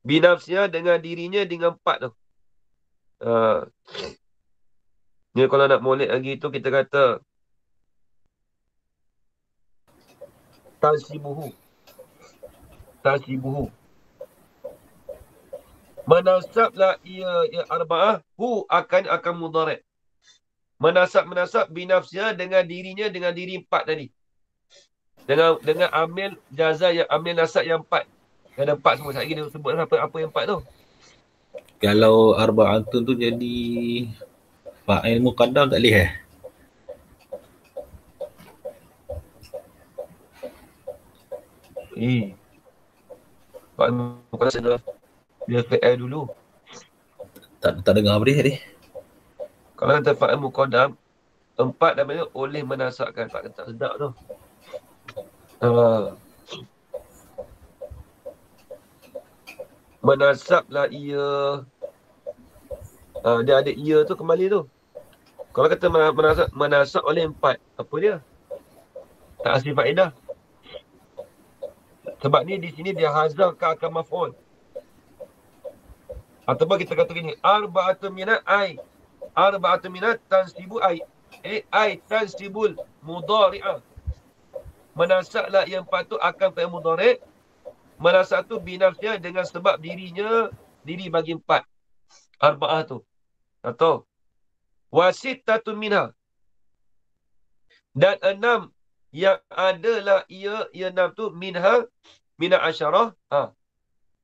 binafsiha dengan dirinya dengan 4 tu. Ni kalau nak molek lagi tu kita kata tansibuhu. tasibuhu. Menasablah ia arba'ah, hu akan mudhari'. Menasab binafsiha dengan dirinya, dengan diri 4 tadi. Dengan amil jaza yang amil nasab yang 4. Ada 4 semua. Sekali dia sebut apa yang 4 tu. Kalau arba'atun tu jadi fa'il muqaddam tak boleh Fa'il muqaddam dia fi'il dulu. Tak dengar apa dia tadi. Kalau kata fa'il muqaddam, 4 namanya oleh menasabkan. Tak sedap tu. Menasablah ia. Dia ada ia tu kembali tu. Kalau kata menasab oleh 4, apa dia? Tak asli faedah. Sebab ni di sini dia hazal ka akan maf'ul. Ataupun kita kata gini, arba'atun minat ai. Arba'atun minat tansibu ai. Ai tansibul mudhari'ah. Menasablah yang 4 tu akan fa'il mudhari'. Menasab tu binafsnya dengan sebab dirinya, diri bagi 4. Arba'ah tu. Atau wasittatun minha. Dan 6 yang adalah ia 6 tu minha asyarah.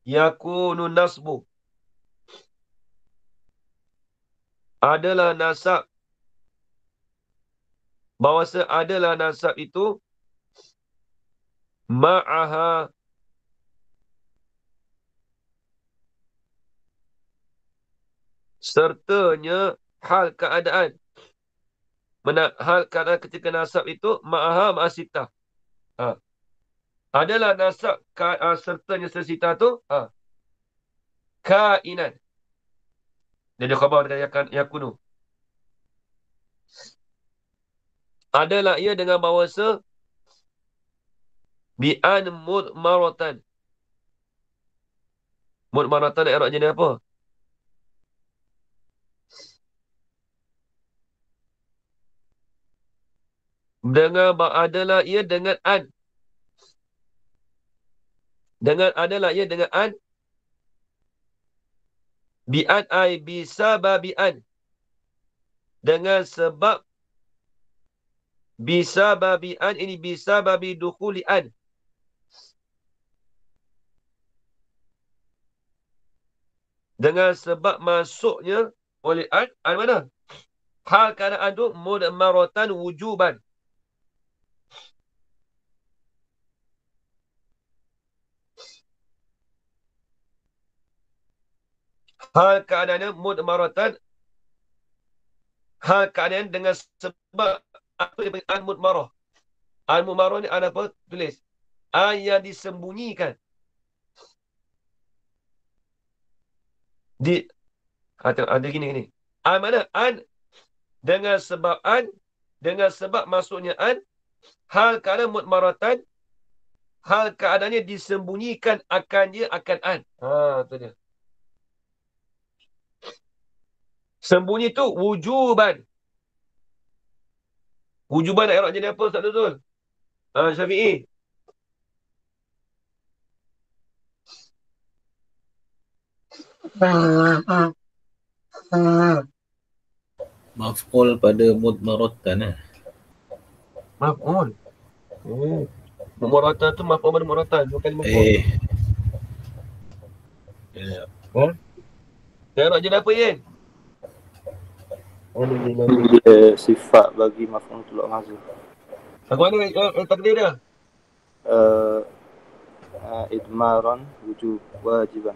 Yakunu nasbu. Adalah nasab. Bahawasa adalah nasab itu ma'aha sertanya hal keadaan. Hal keadaan ketika nasab itu ma'aha ma'asitah. Adalah nasab sertanya sesitah tu kainan. Dia ada khabar dengan yakunu. Adalah ia dengan bahawasa bi'an mudmaratan. Mudmaratan i'rab jenis apa? Adalah ia dengan an. Adalah ia dengan an. Bi'an ai bisababi'an. Dengan sebab bisababi'an, ini bisababi dukhuli'an. Dengan sebab masuknya oleh an mana? Hal keadaan tu mudmaratan wujuban. Hal keadaannya mudmaratan. Hal keadaan dengan sebab apa yang panggil al-mudmarah. Al-mudmarah ni ada apa? Tulis. Yang disembunyikan. Ada gini. An mana? An dengan sebab masuknya an. Hal keadaan mudmaratan. Hal keadaannya disembunyikan akan dia akan an. Tu dia. Sembunyi tu wujuban. Wujuban nak i'rab jadi apa Ustaz Nuzul? Syafi'i. Maf'ul pada mudmaratan Maf'ul. Mudmaratan tu maf'ul pada mudmaratan, bukan maf'ul. I'rab jadi apa Yen? Dia sifat bagi maf'ul tulak mazhuf. Aku mana takdir dia? Idmaran wajiban.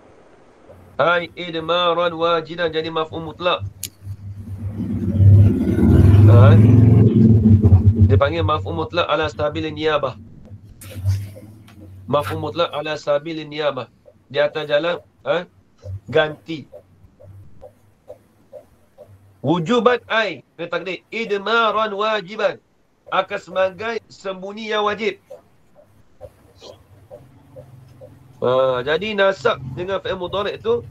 Idmaran wajidan, jadi maf'ul mutlak. Dia panggil maf'ul mutlak ala sabil niyabah. Maf'ul mutlak ala sabil niyabah. Di atas jalan ganti. Wujuban ai, dia takdir idmaran wajiban, akan sebagai sembunyi yang wajib. Jadi nasab dengan fi'il mudhari' tu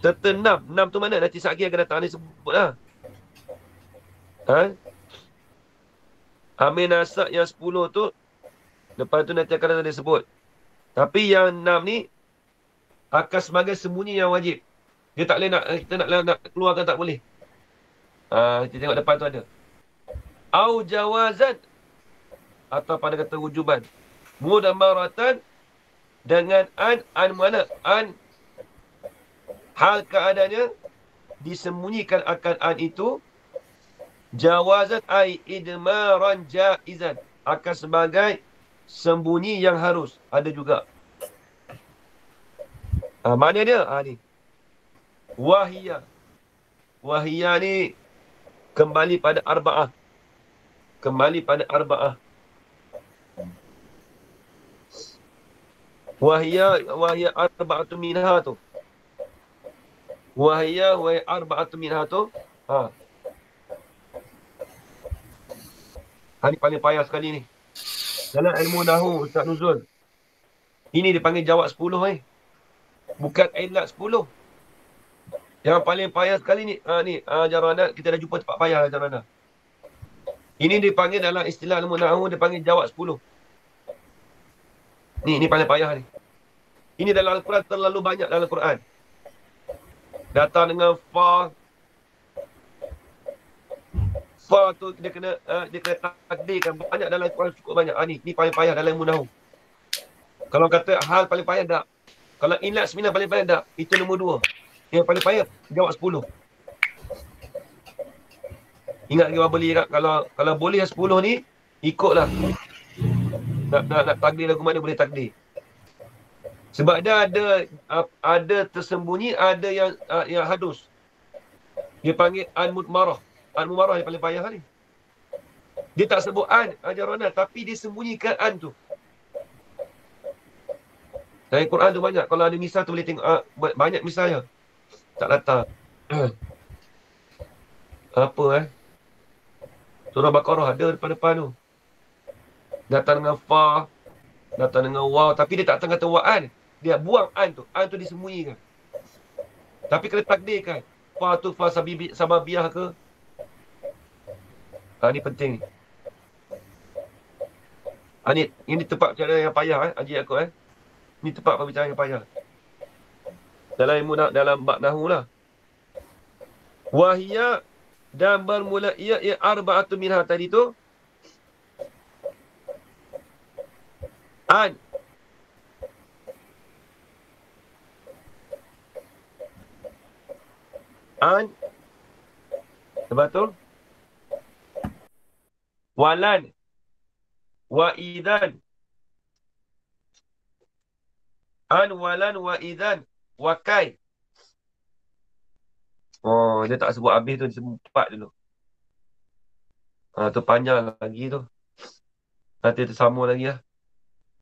serta 6 tu mana? Nanti sekali akan datang ni sebutlah. Ambil nasab yang 10 tu, lepas tu nanti akan datang dia sebut. Tapi yang 6 ni akan sebagai sembunyi yang wajib. Dia tak boleh nak, kita nak keluarkan, tak boleh. Kita tengok depan tu ada. Au jawazan, atau pada kata wujuban. Mudammaratan, dengan an mana? An hal keadaannya disembunyikan akan an itu. Jawazan ai idmaran jaizan, akan sebagai sembunyi yang harus. Ada juga. Mana dia? Ni. Wahiyah. Wahiyah ni kembali pada arba'ah. Kembali pada arba'ah. Wahiyah arba'atu minha tu. Wahiyah arba'atu minha tu. Ni paling payah sekali ni. Dalam ilmu nahu, Ustaz Nuzul. Ini dipanggil jawab 10 Bukan ilat 10. Yang paling payah sekali ni. Jarana, kita dah jumpa tempat payah Jarana. Ini dipanggil dalam istilah ilmu nahu, dipanggil jawab 10. Ni paling payah ni. Ini dalam Al-Quran terlalu banyak dalam Al-Quran. Datang dengan fa. Fa tu dia kena takdirkan. Banyak dalam Al-Quran, cukup banyak. Ni paling payah dalam ilmu nahu. Kalau kata hal paling payah tak. Kalau ilat 9 paling payah tak. Itu nombor 2. Yang paling payah jawab 10. Ingat kita boleh tak? Kalau boleh 10 ni, ikutlah. Nak takdir lagu mana boleh takdir. Sebab dia ada tersembunyi, ada yang hadus. Dia panggil an-mudmarah. An-mudmarah yang paling payah ni. Dia tak sebut an, ajarana, tapi dia sembunyikan an tu. Dalam Quran tu banyak. Kalau ada misal tu boleh tengok. Banyak misalnya. Tak datang. Apa Surah Baqarah ada depan-depan tu. Datang dengan fa, datang dengan waw, tapi dia tak datang kata wa'an. Dia buang an tu. An tu disembunyikan. Tapi kena takdirkan. Fa tu fa sababiyah ke? Ni penting. Ini tempat cara yang payah Haji Yaakob Ini tempat pembicaraan yang payah. Dalam ilmu dalam bab nahwu lah. Wahiyya, dan bermula ia arba'atu minha tadi tu. An. Betul? Walan. Wa idan. An, walan, wa idan. Wakai. Dia tak sebut habis tu, dia sebut 4 dulu. Tu panjang lagi tu. Nanti tersambung lagi lah.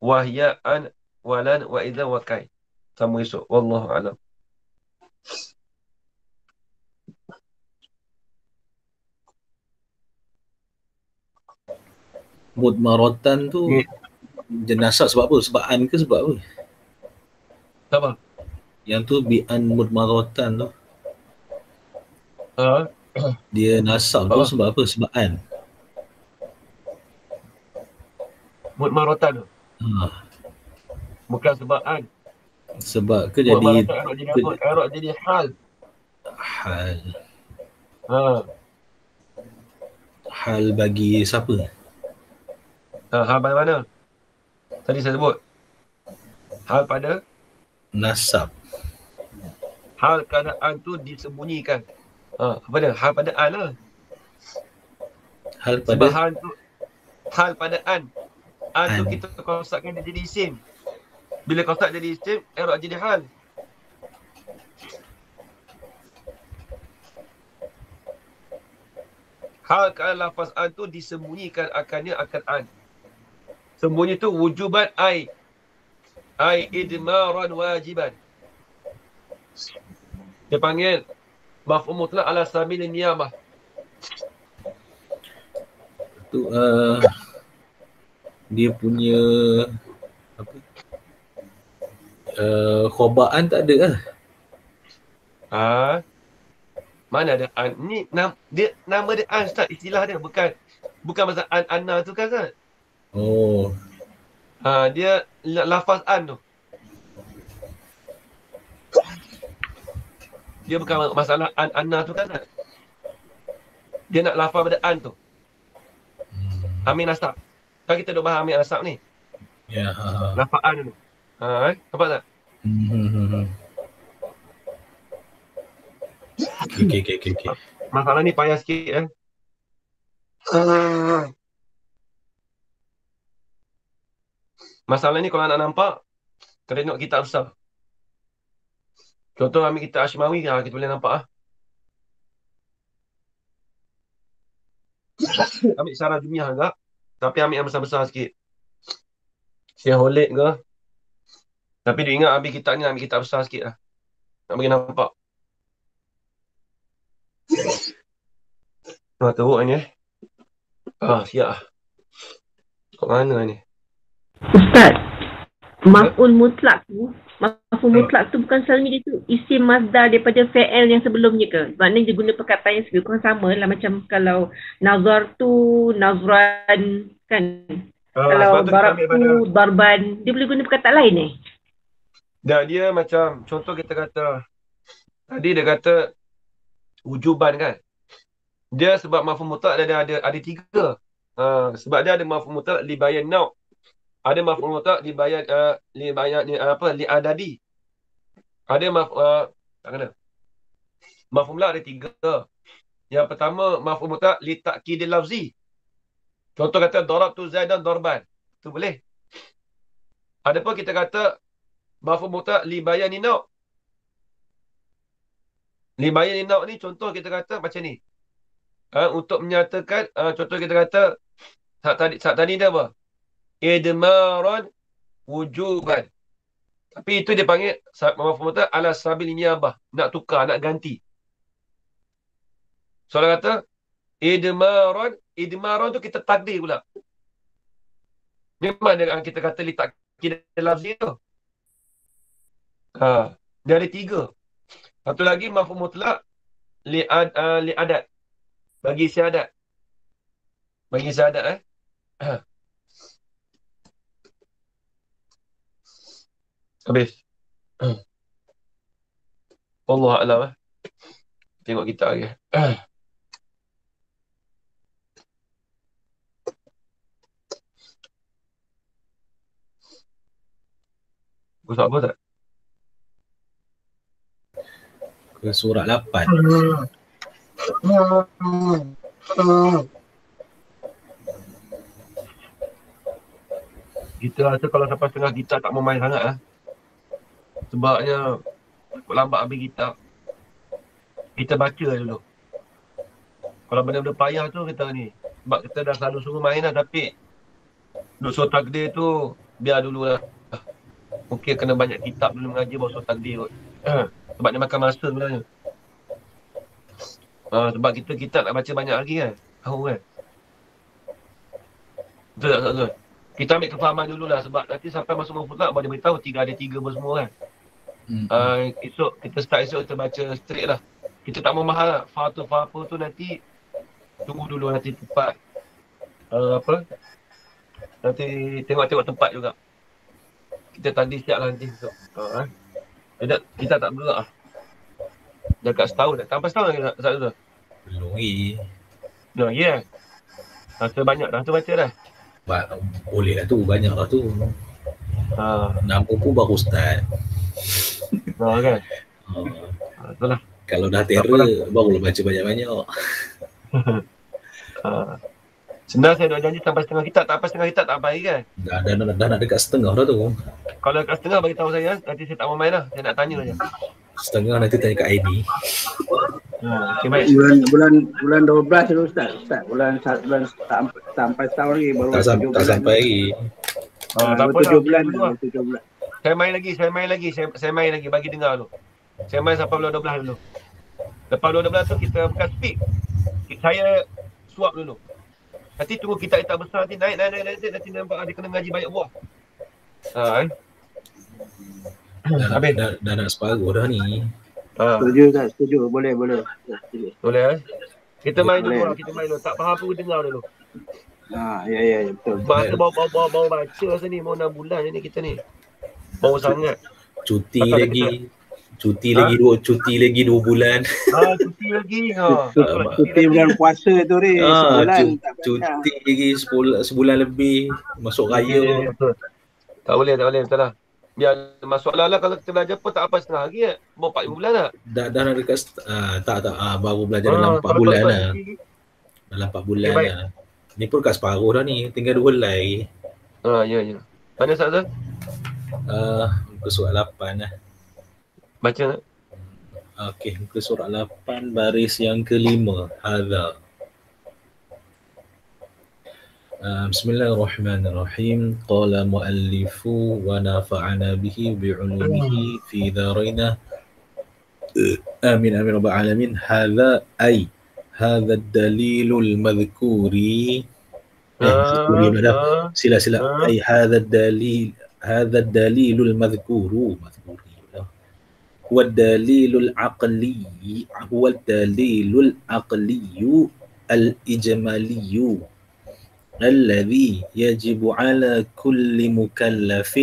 Wahya, an, walan, wa idan, wakai. Sambung esok. Wallahu a'lam. Mudmaratan tu jenazah sebab apa? Sebab an ke sebab apa? Apa? Yang tu bi'an mudmaratan tu. Dia nasab tu sebab apa? Sebab an. Mudmaratan tu. Bukan sebab an. Sebab ke jadi Arab jadi hal. Hal bagi siapa? Hal pada mana? Tadi saya sebut. Hal pada nasab. Hal keadaan tu disembunyikan. Apa dia? Hal pada an lah. Hal pada hal pada an. An tu kita kosakkan dia jadi isim. Bila kosak jadi isim, i'rab jadi hal. Hal keadaan lafaz an tu disembunyikan akannya akan an. Sembunyi tu wujuban ai idmaran wajiban. Dia panggil maf'ul mutlaq ala sabil niyabah. Tu dia punya apa? Khobaan tak ada lah. Mana ada an? Ni nama dia an Ustaz, istilah dia bukan masa an anna tu kan Ustaz. Dia Dia lafaz an tu. Dia bukan masalah an tu kan. Dia nak lafaz pada an tu. Amil nasab. Kan kita duk bahas amil nasab ni. Ya. Lafaz an tu. Nampak tak? Okay. Masalah ni payah sikit Masalah ni kalau nak nampak, kena tengok kitab besar. Contoh ambil kitab Ashmawi, kita boleh nampak ambil syarah Jumiah juga, tapi ambil yang besar-besar sikit. Syekh Khalid ke. Tapi dia ingat ambil kitab ni, ambil kitab besar sikit lah. Nak bagi nampak. Teruk ni siap lah. Kat mana ni? Ustaz, maf'ul mutlak tu bukan selalunya dia tu isim masdar daripada fi'il yang sebelumnya ke? Maknanya dia guna perkataan yang lebih kurang sama lah, macam kalau nazar tu, nazran kan? Kalau darab tu, darban, dia boleh guna perkataan lain Dia macam, contoh kita kata, tadi dia kata wujuban kan? Dia sebab maf'ul mutlak ada tiga. Sebab dia ada maf'ul mutlak li bayan nau'. Ada maf'ul mutlak li bayan li adadi. Ada tak kena. Maf'ul mutlak ada tiga. Yang pertama maf'ul mutlak li ta'kidil lafzi. Contoh kata darabtu Zaidan darban. Tu boleh. Adapun kita kata maf'ul mutlak li bayani nau'. Li bayani nau' ni contoh kita kata macam ni. Untuk menyatakan contoh kita kata saat tadi dia apa? Idmaran wujuban. Tapi itu dia panggil maf'ul mutlak ala sabil niyabah, nak tukar, nak ganti. Soalan kata idmaran tu kita takdir pula. Memang kita kata li takkid lafzi tu. Dia ada tiga. Satu lagi maf'ul mutlak li adat. Bagi syahadat. Habis. Allah A'lam. Tengok kita lagi. Pusat apa tak? Ke surat 8. Kita rasa kalau sampai setengah kitab tak mau main sangat sebabnya lambat habis kitab. Kita baca dulu. Kalau benda-benda payah tu kita ni. Sebab kita dah selalu suruh main tapi duk suruh takdir tu biar dululah. Mungkin kena banyak kitab dulu mengaji baru suruh takdir kot. Sebab dia makan masa sebenarnya. Sebab kita nak baca banyak lagi kan. Tahu kan. Betul tak Ustaz? Kita ambil kefahaman dululah sebab nanti sampai masuk mufrad baru dia beritahu ada tiga semua kan. Esok kita baca straight lah. Kita tak mau mahal lah. Fa apa tu nanti tunggu dulu nanti tempat nanti tengok tempat juga. Kita tadi siap lah nanti esok. Kita tak bergerak lah. Dah kat setahun dah. Tanpa setahun lagi tak tu. Belum lagi. No, ya. Rasa banyak dah tu baca dah. Boleh lah tu, banyak lah tu. Nama pun baru Ustaz. Kan? Itulah. Kalau dah terror, barulah baca banyak-banyak. Sebenarnya saya dah janji sampai setengah kitab. Tak apa setengah kitab tak apa lagi kan? Dah nak dekat setengah dah tu. Kalau dekat setengah bagi tahu saya. Nanti saya tak mau main lah. Saya nak tanya saja. Setengah nanti tanya kat ID. Okay, baik. Bulan 12 dulu Ustaz. Bulan sampai setahun lagi baru Tak sampai lagi. Tak apa 7 bulan. Saya main lagi bagi dengar dulu. Saya main sampai bulan 12 dulu. Lepas bulan 12 tu kita bukan speak. Saya suap dulu. Nanti tunggu kitab-kitab besar nanti naik nanti nampak dia kena mengaji banyak buah. Dah nak separuh dah ni. Setuju tak? Setuju. Boleh. Boleh Kita main dulu. Tak faham pun dengar dulu. Ya betul. Masa bawa baca rasa ni mau 6 bulan ni kita ni. Baru sangat. Cuti lagi. Cuti Ha? lagi 2 bulan. Cuti lagi. Cuti bulan puasa tu ni sebulan tak payah. Cuti lagi sebulan lebih. Masuk raya. Betul. Tak boleh, betul lah. Biar masalah lah kalau kita belajar pun tak apa setengah hari ya. Mau 4 bulan lah. Dah nak dekat baru belajar dalam 4 kalau bulan buat lah. cuti. Dalam 4 bulan baik. lah. Ni pun kat separuh dah ni. Tinggal 2 helai. Ya. Mana Ustaz? Muka surat 8 lah. Baca tak? Okey, muka surat 8 baris yang kelima. Hadza. Bismillahirrahmanirrahim. Qala muallifu wa nafa'ana bihi bi'ulumihi fi dharina. Amin amin rabbal alamin. Hadza ad-dalilul madhkuri. Sila. Ay hadza ad-dalilul madhkuru. هو الدليل العقلي الإجمالي الذي يجب على كل مكلف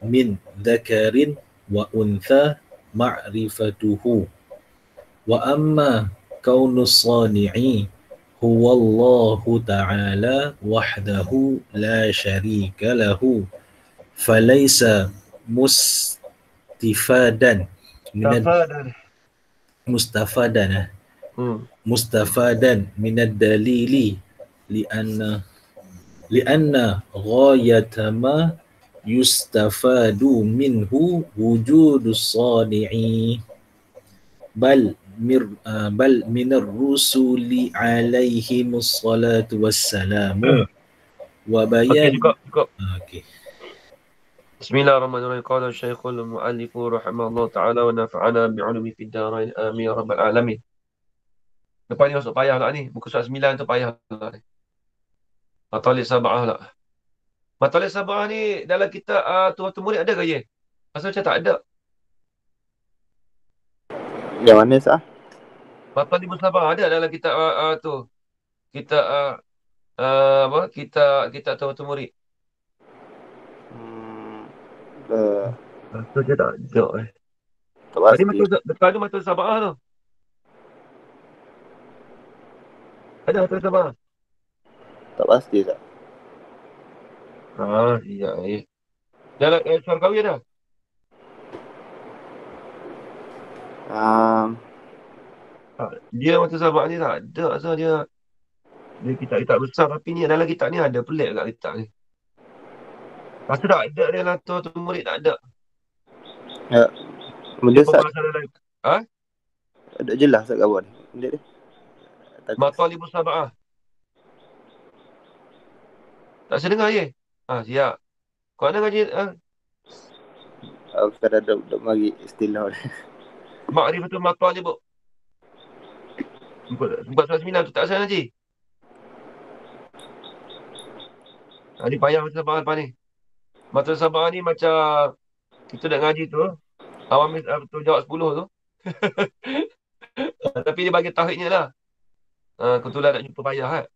من ذكر وأنثى معرفته وأما كون الصانع هو الله تعالى وحده لا شريك له فليس مستفادا من الدليل لأن غاية ما يستفاد منه وجود الصانع بل من الرسل عليهم الصلاة والسلام وبيان Okay. Bismillahirrahmanirrahim. Qala Syekhul Mu'allifu rahimahullah ta'ala wa nafa'ana bi'ulumi fid darain amin ya rabbal alamin. Lepas ni masuk payah lah ni. Muka surat 9 tu payah lah ni. Matalib Sab'ah lah. Matalib Sab'ah ni dalam kitab Tuhan Murid ada ke je? Asal macam tak ada. Yang mana sah? Matalib Sab'ah ada dalam kitab tu. Kitab Kitab Tuhan Murid. Tu dia tak ada Tak pasti. Depan tu Matalib Sab'ah tu. Ada Matalib Sab'ah. Tak pasti sah. Iya. Dalam Syarqawi ada? Dia Matalib Sab'ah ni tak ada. Asal dia kitab-kitab besar. Tapi ni dalam kitab ni ada. Pelik kat kitab ni. Rasa tak ada dia dalam Tuhan Murid tak ada. Ya. Benda sah. Ada jelas tak kawan? Benda dia. Matalib Sab'ah. Tak sedengar je. Siap. Kau ada ngaji? Aku sekarang dah mari istilah dia. Ma'rifatul Matalib. Sebab surat 9 tu tak asal ngaji. Ni payah Matalib Sab'ah lepas ni. Matalib Sab'ah ni macam kita nak ngaji tu. Awam tu jawab 10 tu. Tapi dia bagi tauhidnya lah. Kebetulan nak jumpa payah kan.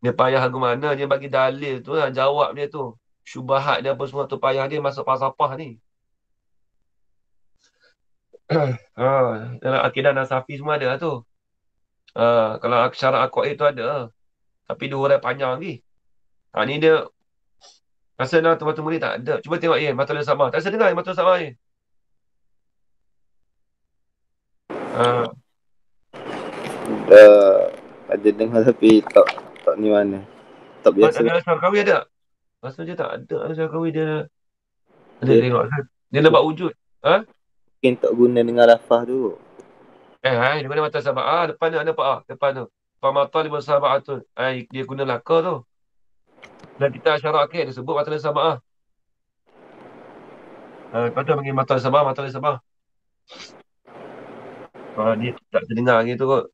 Dia payah ke mana, dia bagi dalil tu lah, jawab dia tu. Syubahat dia apa semua tu payah dia masuk falsafah ni. Dalam akidah Nasafi semua ada lah tu. Kalau syarat Aqaid tu ada. Tapi dua orang panjang lagi. Ni dia rasa nak Tuhan Murid tak ada. Cuba tengok Matalib Sab'ah. Tak sedengar Matalib Sab'ah ni. Ada dengar tapi tak ni mana. Tak biasa. Ada Syarqawi ada? Rasa dia tak ada Syarqawi dia. Dia tengok. Dia nampak wujud. Mungkin tak guna dengan lafaz tu. Di mana Matalib Sab'ah? Depan tu ada apa? Depan tu. Matalib Sab'ah tu. Dia guna laka tu. Dan kita syarat akhir dia sebut Matalib Sab'ah. Lepas tu panggil Matalib Sab'ah. Dia tak terdengar gitu kot.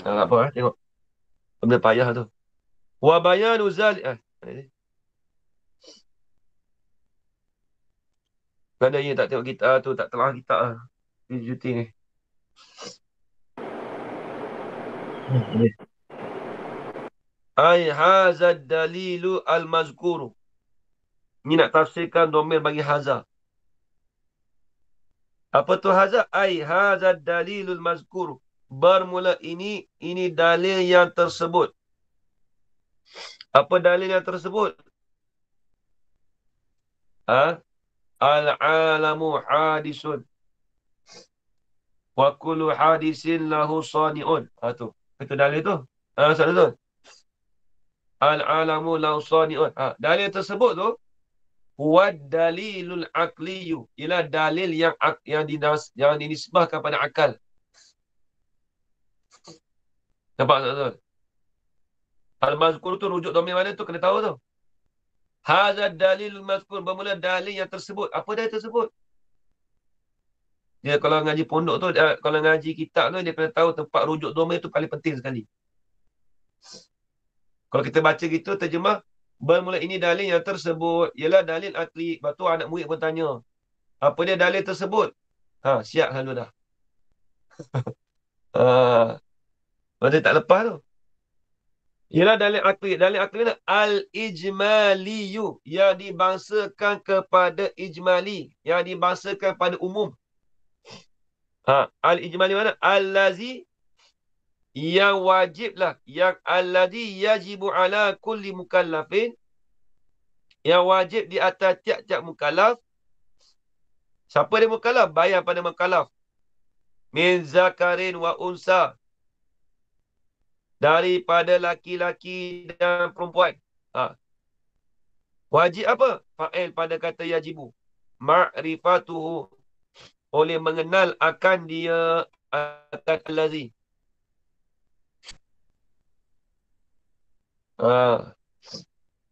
Tak apa tengok. Benda payah tu. Wa bayanu zalik. Kerana ia tak tengok kita tu, tak telah kita cuti ni. Hazad dalilu al-mazkuru. Ni nak tafsirkan domain bagi haza. Apa tu haza? Ai haza dalilul mazkur. Bermula ini dalil yang tersebut. Apa dalil yang tersebut? Al-alamu hadisun. Wa kullu hadisin lahu sani'un. Tu. Itu dalil tu. Maksud tu. Al-alamu lahu sani'un. Dalil tersebut tu huwa dalilul aqliyu. Ialah dalil yang dinisbahkan pada akal. Nampak tak tu? Al-mazkur tu rujuk domain mana tu kena tahu tu. Hadza dalilul mazkur, bermula dalil yang tersebut. Apa dalil tersebut? Dia kalau ngaji pondok tu, kalau ngaji kitab tu, dia kena tahu tempat rujuk domain tu paling penting sekali. Kalau kita baca gitu, terjemah, bermula ini dalil yang tersebut, ialah dalil akli. Lepas tu anak murid pun tanya, apa dia dalil tersebut? Siap selalu dah. Maksudnya tak lepas tu. Ialah dalil akli. Dalil akli ni al-ijmaliyu, yang dibangsakan kepada ijmali, yang dibangsakan pada umum. Al-ijmali mana? Allazi, yang wajiblah, yang allazi yajibu ala kulli mukallafin, yang wajib di atas tiap-tiap mukallaf. Siapa dia mukallaf? Bayar pada mukallaf. Min zakarin wa unsa, daripada laki-laki dan perempuan. Wajib apa? Fa'il pada kata yajibu. Ma'rifatuhu, oleh mengenal akan dia, akan allazi.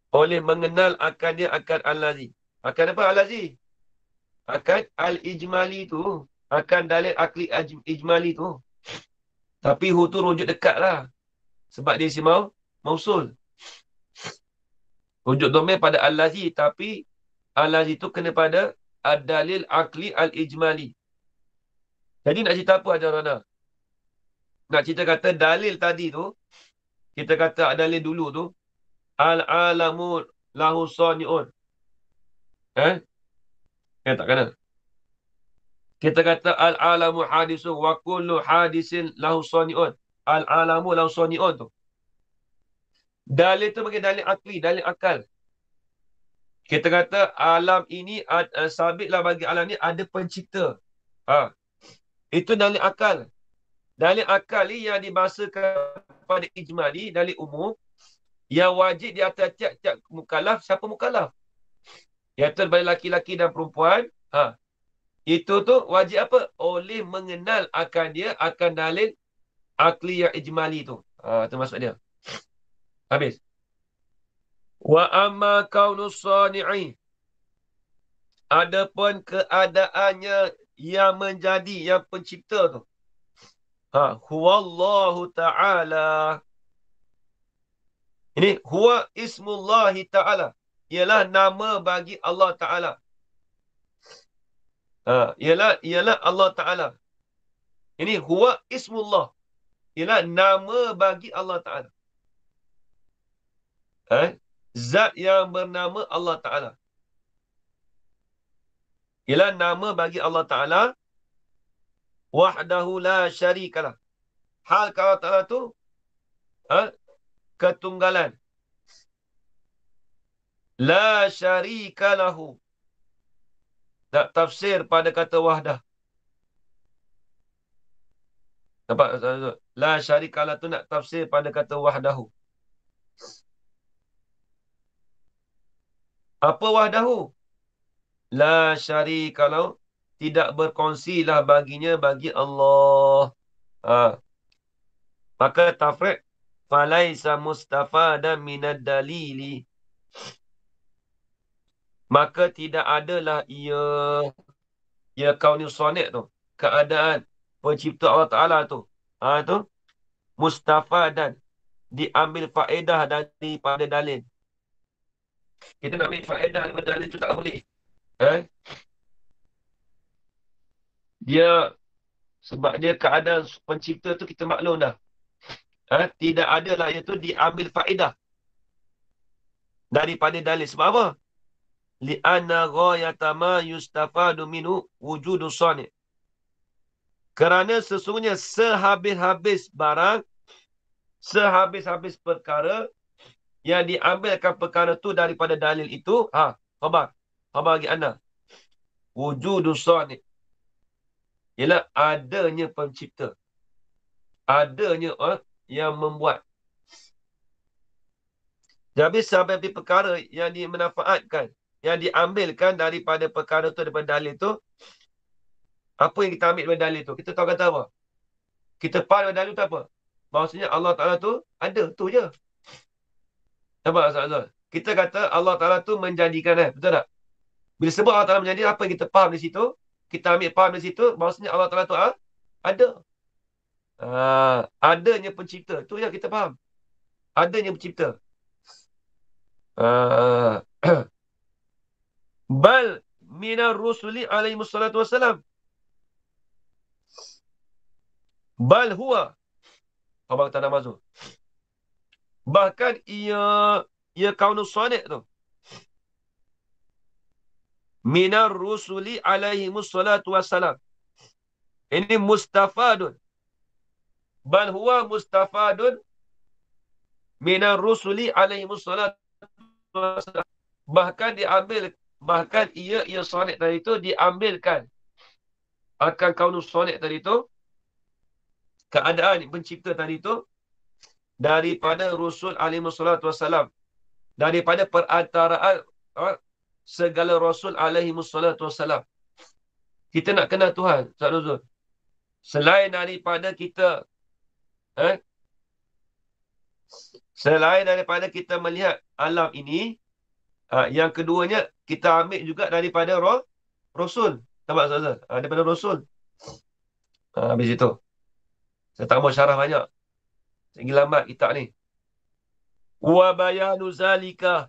Oleh mengenal akan dia, akan allazi. Akan apa allazi? Akan al-ijmali tu. Akan dalil akli ijmali tu. Tapi hu tu rujuk dekat lah. Sebab dia isi mausul. Rujuk domain pada allazi, tapi allazi tu kena pada ad-dalil akli al-ijmali. Jadi nak cerita apa ajar Rana? Nak cerita kata dalil tadi tu, kita kata dalil dulu tu, al-alamu lahu sani'un. Tak kena. Kita kata al-alamu hadisun wa kullu hadisin lahu sani'un. Al-alamu lahu sani'un tu. Dalil tu bagi dalil akli, dalil akal. Kita kata alam ini, sabitlah bagi alam ni ada pencipta. Itu dalil akal. Dalil akal ni yang dibahasakan pada ijmali, dalil umum, yang wajib di atas tiap-tiap mukallaf. Siapa mukallaf? Iaitu daripada laki-laki dan perempuan. Itu tu wajib apa? Oleh mengenal akan dia, akan dalil akli yang ijmali tu. Itu maksud dia. Habis. Wa amma kaunus sani'i, adapun keadaannya yang menjadi, yang pencipta tu, huwallahu ta'ala. Ini huwa ismullahi ta'ala, ialah nama bagi Allah Ta'ala. Ialah Allah Ta'ala. Ini huwa ismullah, ialah nama bagi Allah Ta'ala. Zat yang bernama Allah Ta'ala. Ialah nama bagi Allah Ta'ala. Wahdahu la syarikalah. Hal Allah Ta'ala tu ketunggalan. La syarikalahu. Nak tafsir pada kata wahdah. Nampak? La syarikalah tu nak tafsir pada kata wahdahu. Apa wahdahu? La syarikalahu, tidak berkongsilah baginya, bagi Allah. Maka tafriq, falaisa mustafadan minad dalili, maka tidak adalah ia kauni sonik tu, keadaan pencipta Allah Ta'ala tu, tu mustafadan, diambil faedah daripada dalil. Kita nak ambil faedah daripada dalil tu tak boleh. Dia, sebab dia keadaan pencipta tu kita maklum dah. Tidak adalah iaitu diambil faedah daripada dalil. Sebab apa? Li'anna ghayata ma yustafadu minhu wujudu sani'. Kerana sesungguhnya sehabis-habis barang, sehabis-habis perkara, yang diambilkan perkara tu daripada dalil itu, khabar bagi anda. Wujudus sani. Ialah adanya pencipta. Adanya yang membuat. Jadi sampai perkara yang dimanfaatkan, yang diambilkan daripada perkara tu, daripada dalil tu, apa yang kita ambil daripada dalil tu? Kita tahu kata apa? Kita faham daripada dalil tu apa? Maksudnya Allah Ta'ala tu ada, tu je. Nampak tak? Kita kata Allah Ta'ala tu menjadikan, betul tak? Bila sebut Allah Ta'ala menjadi, apa yang kita faham di situ? Kita ambil faham di situ, maksudnya Allah Ta'ala tu ada. Adanya pencipta. Tu yang kita faham. Adanya pencipta. Bal minar rusuli alaihi wassalatu wassalam. Bal huwa. Khabar Tanah Mazul. Bahkan ia kaunus sadiq tu. Minar rusuli alaihi wassalatu wassalam. Ini mustafadun. Bal huwa mustafadun minar rusuli alaihi wassalatu wassalam. Bahkan ia sadiq tadi itu diambilkan akan kaunus sadiq tadi itu, keadaan pencipta tadi itu, daripada Rasul alaihi wassalatu wassalam, daripada perantaraan segala Rasul alaihi wassalatu wassalam. Kita nak kenal Tuhan, Ustaz Nuzul, selain daripada kita selain daripada kita melihat alam ini, yang keduanya kita ambil juga daripada Rasul. Nampak Ustaz? Daripada Rasul. Habis itu saya tak mau syarah banyak. Sehingga lambat kitab ni. Wa bayanu zalika.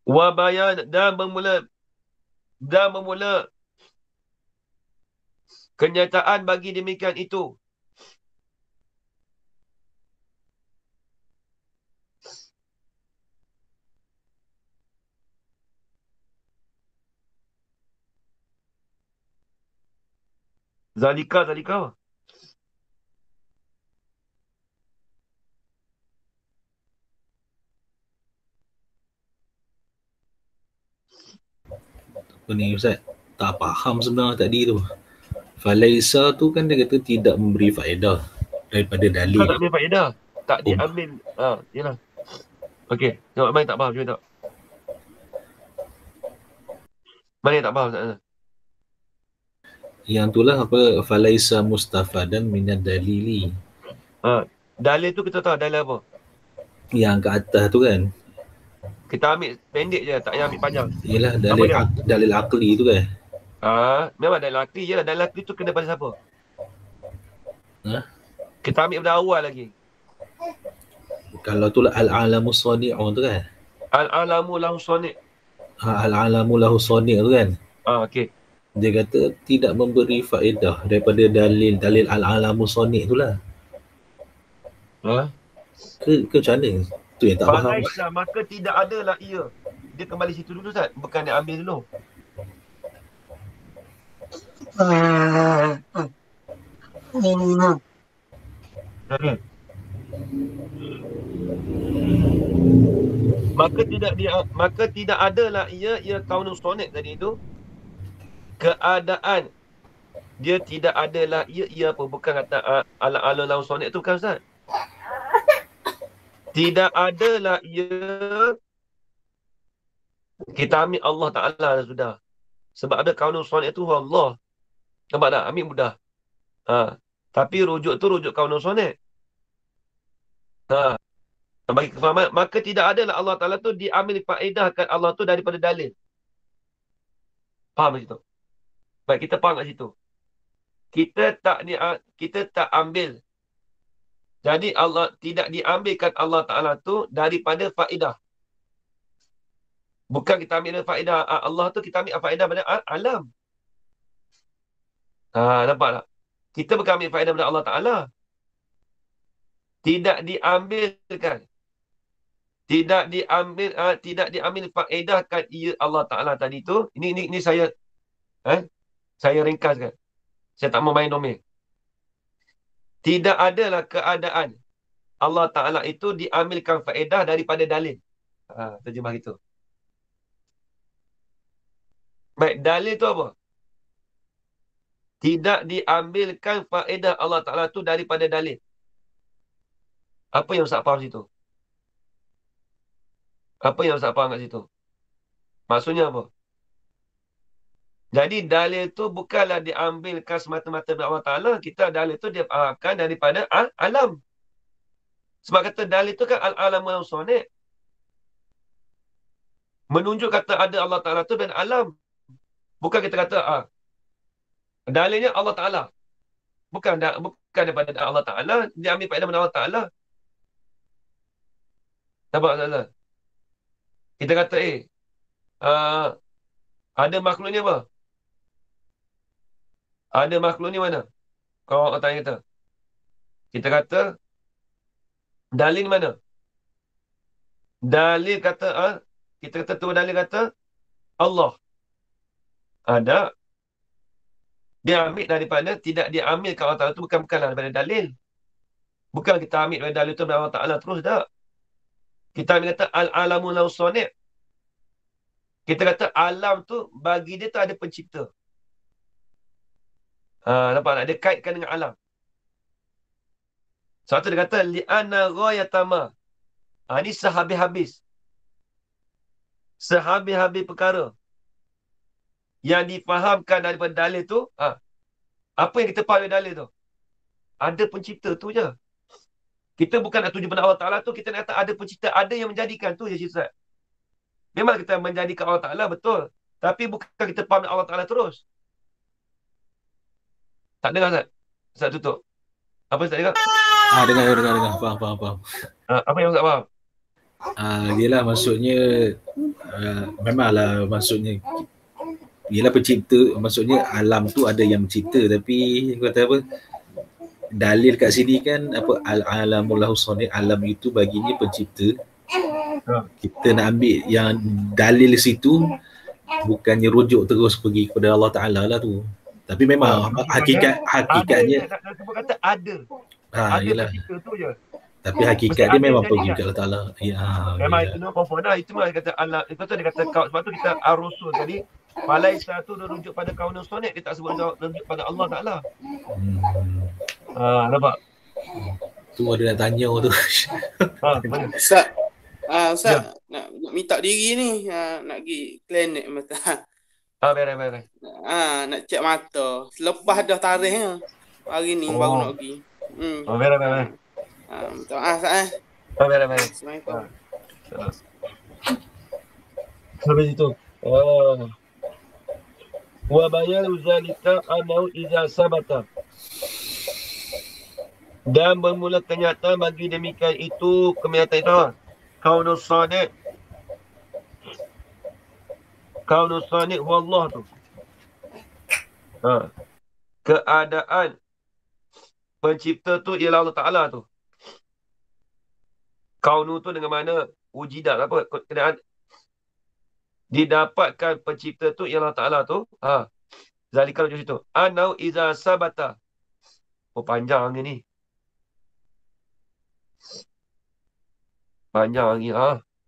Wa bayan, dan bermula kenyataan bagi demikian itu. Zalika. Apa ni Ustaz? Tak faham sebenarnya tadi tu. Falaisa tu kan dia kata tidak memberi faedah daripada dalil. Tak ambil faedah. Tak diambil. Yalah. Okey. Tengok mana tak faham. Cuba tengok. Mana yang tak faham? Yang itulah apa, falaisa mustafadan minad dalili. Dalil tu kita tahu dalil apa? Yang ke atas tu kan. Kita ambil pendek je, tak payah ambil panjang. Yalah dalil akli tu kan. Memang dalil akli je lah. Dalil akli tu kena pada siapa? Kita ambil pada awal lagi. Kalau tu lah al-alamu sani'u tu kan. Al-alamu lahu sani'. Al-alamu lahu sani' tu kan. Okey. Dia kata tidak memberi faedah daripada dalil al-alamu sani' tu lah. Ke macam mana? Tu yang tak faham. Maka tidak adalah ia. Dia kembali situ dulu Ustaz. Bukan dia ambil dulu. Maka tidak adalah ia kaunus sani' tadi itu. Keadaan dia tidak adalah ia apa, bukan kata ala lahu sani' tu bukan Ustaz. Tidak adalah ia, kita ambil Allah Ta'ala sudah. Sebab ada kaunus sani' tu Allah. Nampak tak? Ambil mudah. Tapi rujuk tu rujuk kaunus sani'. Bagi kefahaman, maka tidak adalah Allah Ta'ala tu diambil faedahkan Allah tu daripada dalil. Faham situ? Baik, kita faham kat situ. Kita tak ambil. Jadi Allah tidak diambilkan Allah Ta'ala tu daripada faedah. Bukan kita ambil faedah Allah tu, kita ambil faedah pada alam. Nampak tak? Kita bukan ambil faedah pada Allah Ta'ala. Tidak diambilkan. tidak diambil faedahkan ia Allah Ta'ala tadi tu. Ini saya ringkaskan. Saya tak mau main domel. Tidak adalah keadaan Allah Ta'ala itu diambilkan faedah daripada dalil. Terjemah itu. Baik, dalil tu apa? Tidak diambilkan faedah Allah Ta'ala tu daripada dalil. Apa yang Ustaz faham situ? Apa yang Ustaz faham kat situ? Maksudnya apa? Jadi dalil tu bukanlah diambilkan semata-mata dari Allah Ta'ala. Kita dalil tu dia fahamkan daripada alam. Sebab kata dalil tu kan al-alamul sani'. Menunjuk kata ada Allah Ta'ala tu dan alam. Bukan kita kata dalilnya Allah Ta'ala. Bukan daripada Allah Ta'ala. Dia ambil faedah daripada Allah Ta'ala. Nampak tak? Kita kata ada makhluk ni apa? Ada makhluk ni mana? Kalau orang tanya kita. Kita kata dalil mana? Dalil kata kita kata tu dalil kata Allah. Ada. Dia ambil daripada, tidak diambil ke Allah Ta'ala tu bukanlah daripada dalil. Bukan kita ambil daripada dalil tu daripada Allah Ta'ala terus tak. Kita ambil kata al-alamul sani'. Kita kata alam tu bagi dia tu ada pencipta. Nampak tak? Dia kaitkan dengan alam. Sebab tu dia kata li'anna ghayatama. Ini sehabis-habis. Sehabis-habis perkara yang difahamkan daripada dalil tu, apa yang kita faham dari dalil tu? Ada pencipta tu je. Kita bukan nak tuju pada Allah Ta'ala tu, kita nak kata ada pencipta, ada yang menjadikan tu je cerita. Memang kita menjadikan Allah Ta'ala, betul. Tapi bukan kita faham Allah Ta'ala terus. Tak dengar Ustaz? Ustaz tutup. Apa Ustaz dengar? Dengar. Faham. Apa yang Ustaz faham? Yelah maksudnya memanglah maksudnya yelah pencipta, maksudnya alam tu ada yang mencipta, tapi kata apa, dalil kat sini kan apa, al-alamul sani', alam itu baginya pencipta. Kita nak ambil yang dalil situ, bukannya rujuk terus pergi kepada Allah Ta'ala lah tu. Tapi memang hakikatnya Cuba kata ada. Yelah. Pencipta tu je. Tapi hakikat dia memang pergi ke Allah Ta'ala. Memang itu no confirm dah. Itu mah dia kata Allah. Itu dia kata kau. Sebab tu kita ar-rusul tadi. Falaisa tu dia rujuk pada kaunus sonet. Dia tak sebut rujuk pada Allah Ta'ala. Nampak? Tu ada nak tanya tu. Ustaz. Ustaz, nak minta diri ni. Nak pergi klinik mata. Beres. Nak cek mata. Selepas dah tarikhnya. Hari ni baru nak pergi. Beres. Minta maaf Ustaz. Beres. Assalamualaikum. Sampai situ. Wa bayanu zalika anau iza sabata. Dan bermula kenyataan bagi demikian itu, kenyataan itu kaunus sani'. Kaunus sani' wallah tu. Keadaan pencipta tu ialah Allah Ta'ala tu. Kaunu tu dengan mana wujidat apa? Keadaan didapatkan pencipta tu ialah Allah Ta'ala tu. Zalika rujuk situ. Anau iza sabata. Panjang ni. Panjang lagi.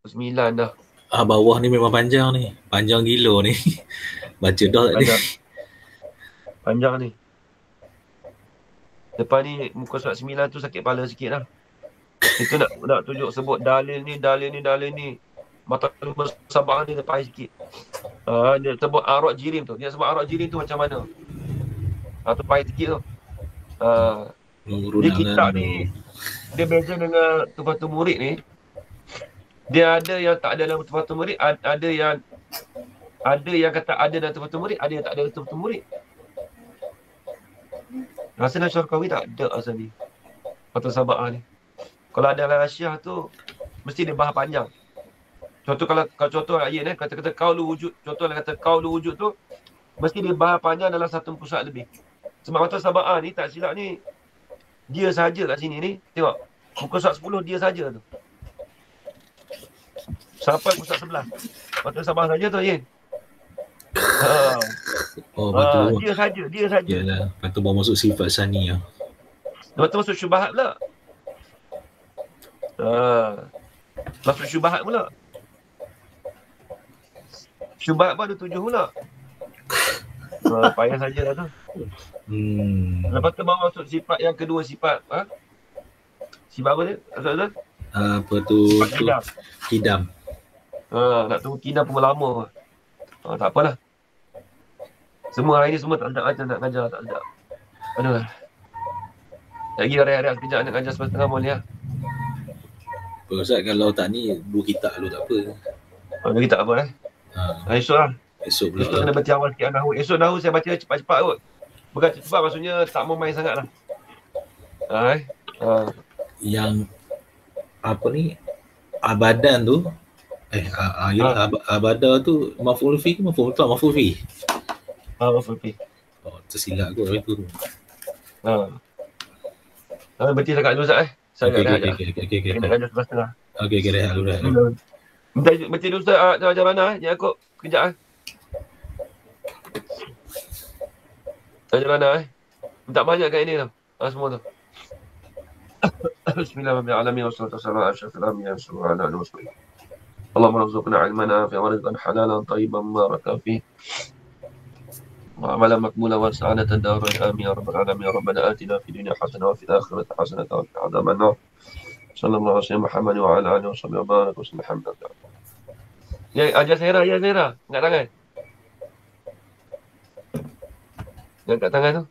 9 dah. Bawah ni memang panjang ni. Panjang gila ni. Baca dah tak ni. Panjang ni. Lepas ni muka surat 9 tu sakit kepala sikit lah. Itu nak tunjuk sebut dalil ni. Mata sabang ni lepas sikit. Dia sebut arak jirim tu. Dia sebut arak jirim tu macam mana. Tu pahit sikit tu. Dia kitab ni. Dia beza dengan Tuhfatul Murid ni. Dia ada yang tak ada dalam Tuhfatul Murid. Ada yang kata ada dalam Tuhfatul Murid. Ada yang tak ada dalam Tuhfatul Murid. Rasa dalam Syarqawi tak ada asal ni. Fatul Sabah ni. Kalau ada dalam Rasyah tu, mesti dia bahas panjang. Contoh kalau contoh ayat kata-kata qaulu wujud. Contoh kata qaulu wujud tu, mesti dia bahas panjang dalam satu muka surat lebih. Sebab Fatul Sabah ni tak silap ni, dia saja kat sini ni. Tengok. Muka surat 10 dia saja tu. Sampai pusat sebelah. Lepas tu sabar saja tu, Yin. Oh, betul. Dia saja. Yalah, lepas tu baru masuk sifat saniyah. Lepas tu masuk syubahat pula. Masuk syubahat pula. Syubahat pun ada 7 pula. Payah sajalah tu. Lepas tu baru masuk sifat yang kedua, sifat sifat apa dia? Azal? Apa tu? Kidam. Nak tunggu kidam pun lama. Tak apalah. Semua hari ni semua tak ada nak ngajar, tak ada. Aduh. Lagi rehat-rehat sekejap nak ngajar 1.5 boleh lah. Ustaz, kalau tak ni 2 kitab dulu tak apa. 2 kitab apa Esok lah. Esok pula. Esok kena baca awal sikit Nahu. Esok Nahu saya baca cepat-cepat kot. Bukan cepat maksudnya tak mau main sangat lah. Yang apa ni, abadan tu abada tu maf'ul fi ke maf'ul mutlaq? Maf'ul fi. Maf'ul fi. Oh, tersilap kot itu. Berarti dekat dulu Ustaz Saya agak rehat. Okey. Nak ngajar 11.30. Okey, rehat dulu. Berarti dulu Ustaz ajar mana Yang aku kejap Ajar mana minta banyak kat ini tau. Semua tu. Bismillahirrahmanirrahim. Wassalatu wassalamu ala asyrafil anbiya'i wal mursalin. Allahumma rzuqna 'ilman nafi'an wa rizqan halalan tayyiban mubarakan fihi. وعملا مقبولا وسعادة الدارين آمين يا رب العالمين. ربنا آتنا في الدنيا حسنة وفي الآخرة حسنة وقنا عذاب النار. صلى الله عليه وسلم محمد وعلى آله وصحبه وبارك وسلم. الحمد لله. Ya, ajar Zaira, Zaira. Angkat tangan. Angkat tangan tu.